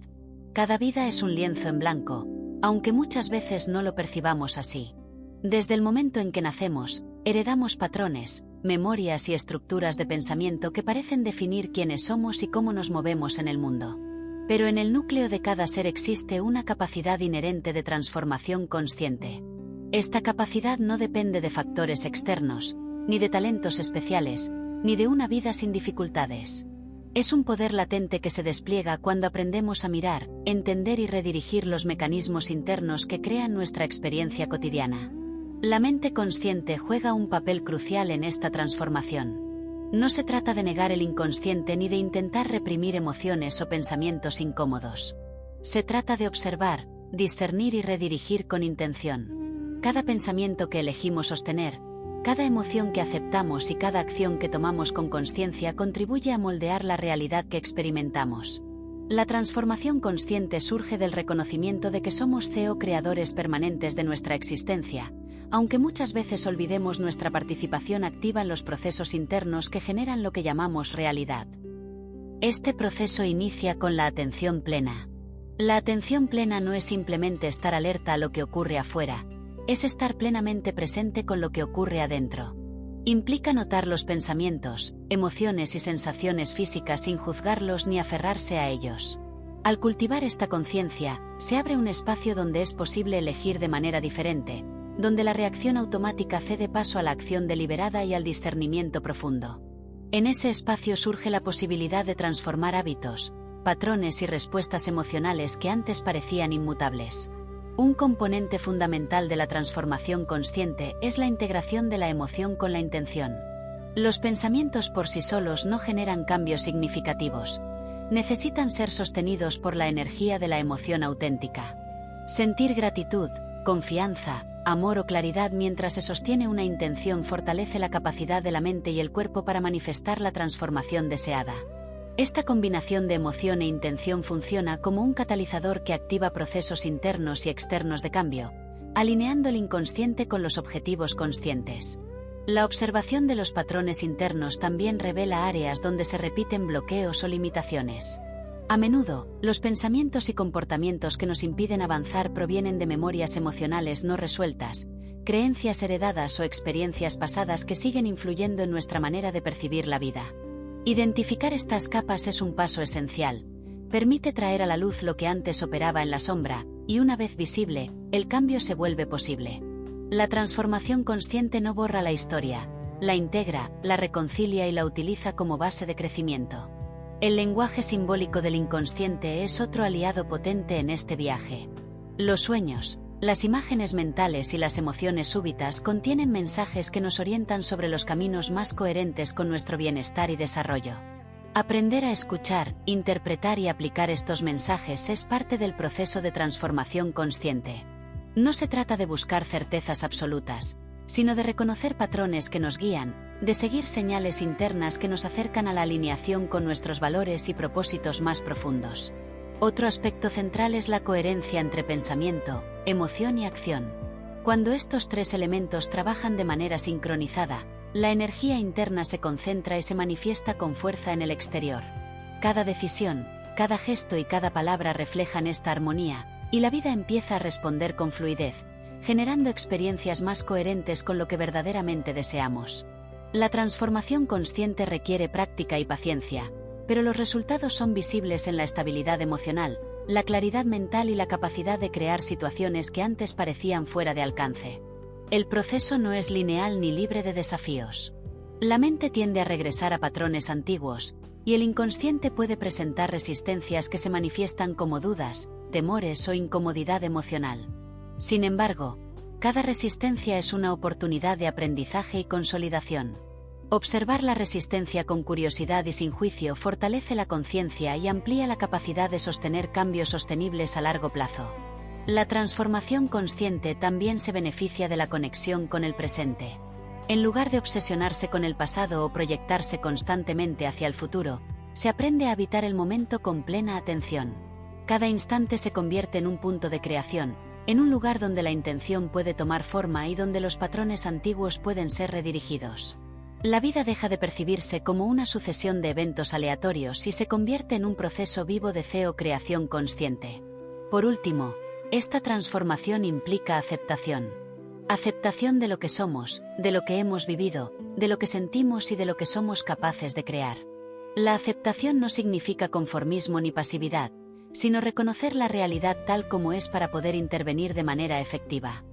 Speaker 1: Cada vida es un lienzo en blanco, aunque muchas veces no lo percibamos así. Desde el momento en que nacemos, heredamos patrones, memorias y estructuras de pensamiento que parecen definir quiénes somos y cómo nos movemos en el mundo. Pero en el núcleo de cada ser existe una capacidad inherente de transformación consciente. Esta capacidad no depende de factores externos, ni de talentos especiales, ni de una vida sin dificultades. Es un poder latente que se despliega cuando aprendemos a mirar, entender y redirigir los mecanismos internos que crean nuestra experiencia cotidiana. La mente consciente juega un papel crucial en esta transformación. No se trata de negar el inconsciente ni de intentar reprimir emociones o pensamientos incómodos. Se trata de observar, discernir y redirigir con intención. Cada pensamiento que elegimos sostener, cada emoción que aceptamos y cada acción que tomamos con consciencia contribuye a moldear la realidad que experimentamos. La transformación consciente surge del reconocimiento de que somos creadores permanentes de nuestra existencia, aunque muchas veces olvidemos nuestra participación activa en los procesos internos que generan lo que llamamos realidad. Este proceso inicia con la atención plena. La atención plena no es simplemente estar alerta a lo que ocurre afuera, es estar plenamente presente con lo que ocurre adentro. Implica notar los pensamientos, emociones y sensaciones físicas sin juzgarlos ni aferrarse a ellos. Al cultivar esta conciencia, se abre un espacio donde es posible elegir de manera diferente, donde la reacción automática cede paso a la acción deliberada y al discernimiento profundo. En ese espacio surge la posibilidad de transformar hábitos, patrones y respuestas emocionales que antes parecían inmutables. Un componente fundamental de la transformación consciente es la integración de la emoción con la intención. Los pensamientos por sí solos no generan cambios significativos. Necesitan ser sostenidos por la energía de la emoción auténtica. Sentir gratitud, confianza, amor o claridad mientras se sostiene una intención fortalece la capacidad de la mente y el cuerpo para manifestar la transformación deseada. Esta combinación de emoción e intención funciona como un catalizador que activa procesos internos y externos de cambio, alineando el inconsciente con los objetivos conscientes. La observación de los patrones internos también revela áreas donde se repiten bloqueos o limitaciones. A menudo, los pensamientos y comportamientos que nos impiden avanzar provienen de memorias emocionales no resueltas, creencias heredadas o experiencias pasadas que siguen influyendo en nuestra manera de percibir la vida. Identificar estas capas es un paso esencial. Permite traer a la luz lo que antes operaba en la sombra, y una vez visible, el cambio se vuelve posible. La transformación consciente no borra la historia, la integra, la reconcilia y la utiliza como base de crecimiento. El lenguaje simbólico del inconsciente es otro aliado potente en este viaje. Los sueños, las imágenes mentales y las emociones súbitas contienen mensajes que nos orientan sobre los caminos más coherentes con nuestro bienestar y desarrollo. Aprender a escuchar, interpretar y aplicar estos mensajes es parte del proceso de transformación consciente. No se trata de buscar certezas absolutas, sino de reconocer patrones que nos guían, de seguir señales internas que nos acercan a la alineación con nuestros valores y propósitos más profundos. Otro aspecto central es la coherencia entre pensamiento, emoción y acción. Cuando estos tres elementos trabajan de manera sincronizada, la energía interna se concentra y se manifiesta con fuerza en el exterior. Cada decisión, cada gesto y cada palabra reflejan esta armonía, y la vida empieza a responder con fluidez, generando experiencias más coherentes con lo que verdaderamente deseamos. La transformación consciente requiere práctica y paciencia, pero los resultados son visibles en la estabilidad emocional, la claridad mental y la capacidad de crear situaciones que antes parecían fuera de alcance. El proceso no es lineal ni libre de desafíos. La mente tiende a regresar a patrones antiguos, y el inconsciente puede presentar resistencias que se manifiestan como dudas, temores o incomodidad emocional. Sin embargo, cada resistencia es una oportunidad de aprendizaje y consolidación. Observar la resistencia con curiosidad y sin juicio fortalece la conciencia y amplía la capacidad de sostener cambios sostenibles a largo plazo. La transformación consciente también se beneficia de la conexión con el presente. En lugar de obsesionarse con el pasado o proyectarse constantemente hacia el futuro, se aprende a habitar el momento con plena atención. Cada instante se convierte en un punto de creación, en un lugar donde la intención puede tomar forma y donde los patrones antiguos pueden ser redirigidos. La vida deja de percibirse como una sucesión de eventos aleatorios y se convierte en un proceso vivo de creación consciente. Por último, esta transformación implica aceptación. Aceptación de lo que somos, de lo que hemos vivido, de lo que sentimos y de lo que somos capaces de crear. La aceptación no significa conformismo ni pasividad, sino reconocer la realidad tal como es para poder intervenir de manera efectiva.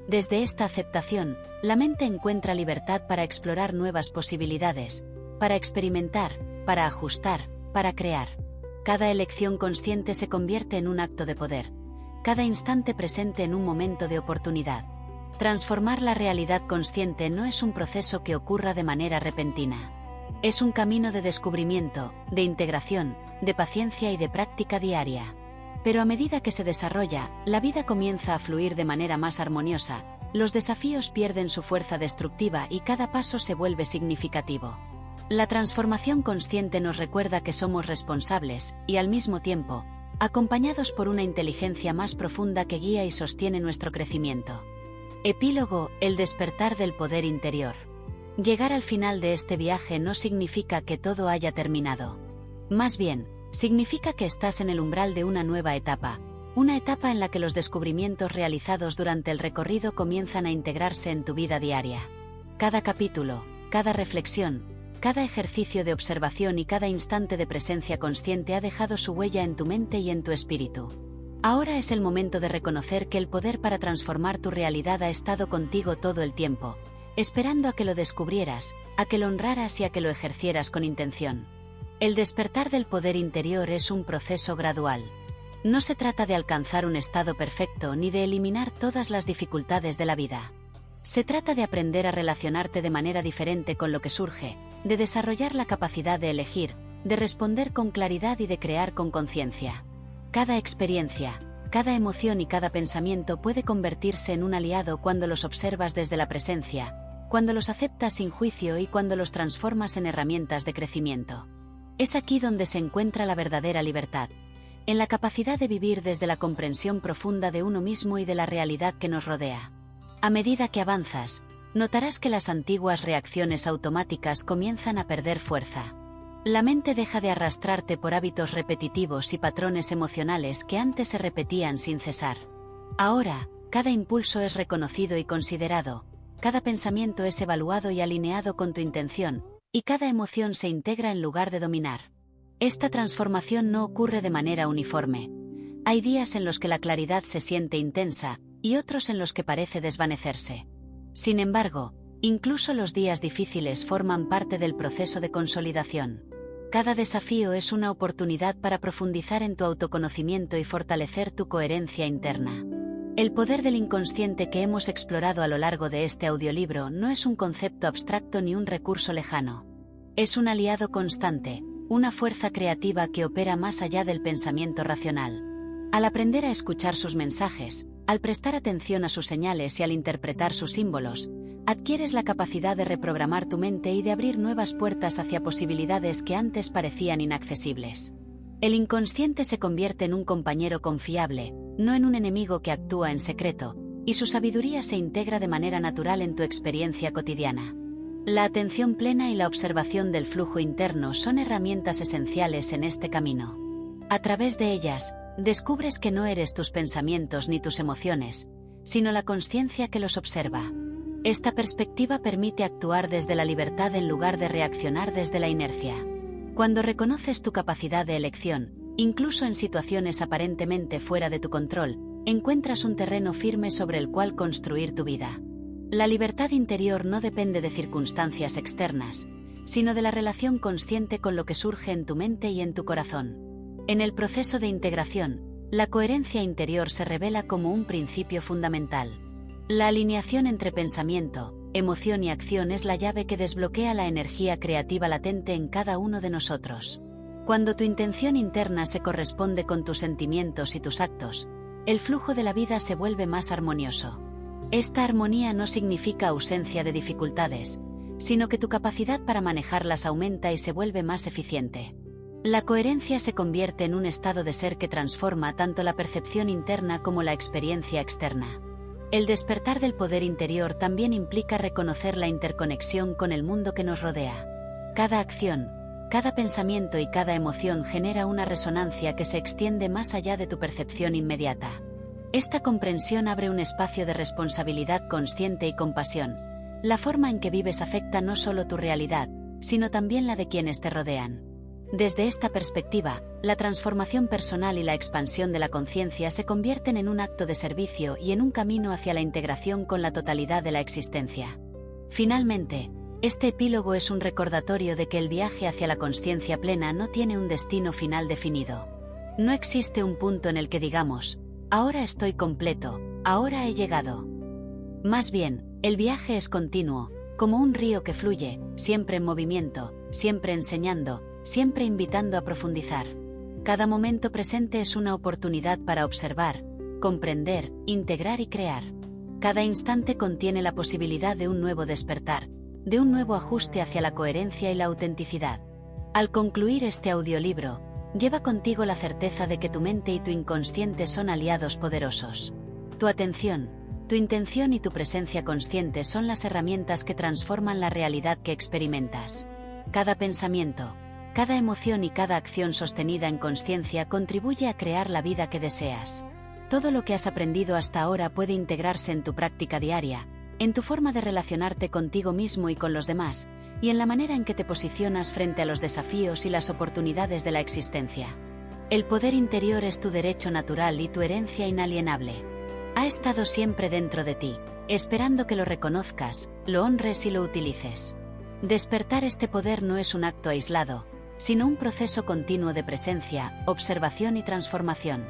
Speaker 1: Desde esta aceptación, la mente encuentra libertad para explorar nuevas posibilidades, para experimentar, para ajustar, para crear. Cada elección consciente se convierte en un acto de poder, cada instante presente en un momento de oportunidad. Transformar la realidad consciente no es un proceso que ocurra de manera repentina. Es un camino de descubrimiento, de integración, de paciencia y de práctica diaria. Pero a medida que se desarrolla, la vida comienza a fluir de manera más armoniosa, los desafíos pierden su fuerza destructiva y cada paso se vuelve significativo. La transformación consciente nos recuerda que somos responsables, y al mismo tiempo, acompañados por una inteligencia más profunda que guía y sostiene nuestro crecimiento. Epílogo: el despertar del poder interior. Llegar al final de este viaje no significa que todo haya terminado. Más bien, significa que estás en el umbral de una nueva etapa, una etapa en la que los descubrimientos realizados durante el recorrido comienzan a integrarse en tu vida diaria. Cada capítulo, cada reflexión, cada ejercicio de observación y cada instante de presencia consciente ha dejado su huella en tu mente y en tu espíritu. Ahora es el momento de reconocer que el poder para transformar tu realidad ha estado contigo todo el tiempo, esperando a que lo descubrieras, a que lo honraras y a que lo ejercieras con intención. El despertar del poder interior es un proceso gradual. No se trata de alcanzar un estado perfecto ni de eliminar todas las dificultades de la vida. Se trata de aprender a relacionarte de manera diferente con lo que surge, de desarrollar la capacidad de elegir, de responder con claridad y de crear con conciencia. Cada experiencia, cada emoción y cada pensamiento puede convertirse en un aliado cuando los observas desde la presencia, cuando los aceptas sin juicio y cuando los transformas en herramientas de crecimiento. Es aquí donde se encuentra la verdadera libertad, en la capacidad de vivir desde la comprensión profunda de uno mismo y de la realidad que nos rodea. A medida que avanzas, notarás que las antiguas reacciones automáticas comienzan a perder fuerza. La mente deja de arrastrarte por hábitos repetitivos y patrones emocionales que antes se repetían sin cesar. Ahora, cada impulso es reconocido y considerado, cada pensamiento es evaluado y alineado con tu intención, y cada emoción se integra en lugar de dominar. Esta transformación no ocurre de manera uniforme. Hay días en los que la claridad se siente intensa, y otros en los que parece desvanecerse. Sin embargo, incluso los días difíciles forman parte del proceso de consolidación. Cada desafío es una oportunidad para profundizar en tu autoconocimiento y fortalecer tu coherencia interna. El poder del inconsciente que hemos explorado a lo largo de este audiolibro no es un concepto abstracto ni un recurso lejano. Es un aliado constante, una fuerza creativa que opera más allá del pensamiento racional. Al aprender a escuchar sus mensajes, al prestar atención a sus señales y al interpretar sus símbolos, adquieres la capacidad de reprogramar tu mente y de abrir nuevas puertas hacia posibilidades que antes parecían inaccesibles. El inconsciente se convierte en un compañero confiable, no en un enemigo que actúa en secreto, y su sabiduría se integra de manera natural en tu experiencia cotidiana. La atención plena y la observación del flujo interno son herramientas esenciales en este camino. A través de ellas, descubres que no eres tus pensamientos ni tus emociones, sino la consciencia que los observa. Esta perspectiva permite actuar desde la libertad en lugar de reaccionar desde la inercia. Cuando reconoces tu capacidad de elección, incluso en situaciones aparentemente fuera de tu control, encuentras un terreno firme sobre el cual construir tu vida. La libertad interior no depende de circunstancias externas, sino de la relación consciente con lo que surge en tu mente y en tu corazón. En el proceso de integración, la coherencia interior se revela como un principio fundamental. La alineación entre pensamiento, emoción y acción es la llave que desbloquea la energía creativa latente en cada uno de nosotros. Cuando tu intención interna se corresponde con tus sentimientos y tus actos, el flujo de la vida se vuelve más armonioso. Esta armonía no significa ausencia de dificultades, sino que tu capacidad para manejarlas aumenta y se vuelve más eficiente. La coherencia se convierte en un estado de ser que transforma tanto la percepción interna como la experiencia externa. El despertar del poder interior también implica reconocer la interconexión con el mundo que nos rodea. Cada acción, cada pensamiento y cada emoción genera una resonancia que se extiende más allá de tu percepción inmediata. Esta comprensión abre un espacio de responsabilidad consciente y compasión. La forma en que vives afecta no solo tu realidad, sino también la de quienes te rodean. Desde esta perspectiva, la transformación personal y la expansión de la conciencia se convierten en un acto de servicio y en un camino hacia la integración con la totalidad de la existencia. Finalmente, este epílogo es un recordatorio de que el viaje hacia la consciencia plena no tiene un destino final definido. No existe un punto en el que digamos, ahora estoy completo, ahora he llegado. Más bien, el viaje es continuo, como un río que fluye, siempre en movimiento, siempre enseñando, siempre invitando a profundizar. Cada momento presente es una oportunidad para observar, comprender, integrar y crear. Cada instante contiene la posibilidad de un nuevo despertar, de un nuevo ajuste hacia la coherencia y la autenticidad. Al concluir este audiolibro, lleva contigo la certeza de que tu mente y tu inconsciente son aliados poderosos. Tu atención, tu intención y tu presencia consciente son las herramientas que transforman la realidad que experimentas. Cada pensamiento, cada emoción y cada acción sostenida en consciencia contribuye a crear la vida que deseas. Todo lo que has aprendido hasta ahora puede integrarse en tu práctica diaria, en tu forma de relacionarte contigo mismo y con los demás, y en la manera en que te posicionas frente a los desafíos y las oportunidades de la existencia. El poder interior es tu derecho natural y tu herencia inalienable. Ha estado siempre dentro de ti, esperando que lo reconozcas, lo honres y lo utilices. Despertar este poder no es un acto aislado, sino un proceso continuo de presencia, observación y transformación.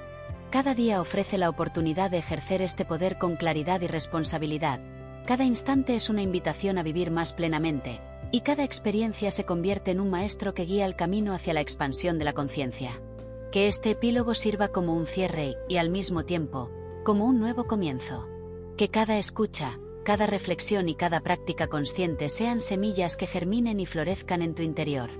Speaker 1: Cada día ofrece la oportunidad de ejercer este poder con claridad y responsabilidad. Cada instante es una invitación a vivir más plenamente, y cada experiencia se convierte en un maestro que guía el camino hacia la expansión de la conciencia. Que este epílogo sirva como un cierre y, al mismo tiempo, como un nuevo comienzo. Que cada escucha, cada reflexión y cada práctica consciente sean semillas que germinen y florezcan en tu interior.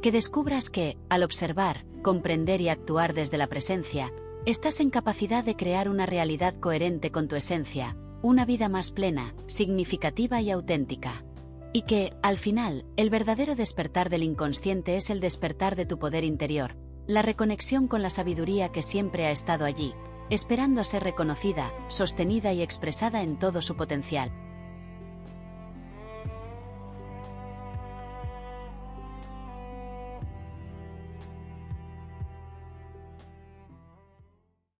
Speaker 1: Que descubras que, al observar, comprender y actuar desde la presencia, estás en capacidad de crear una realidad coherente con tu esencia, una vida más plena, significativa y auténtica. Y que, al final, el verdadero despertar del inconsciente es el despertar de tu poder interior, la reconexión con la sabiduría que siempre ha estado allí, esperando a ser reconocida, sostenida y expresada en todo su potencial.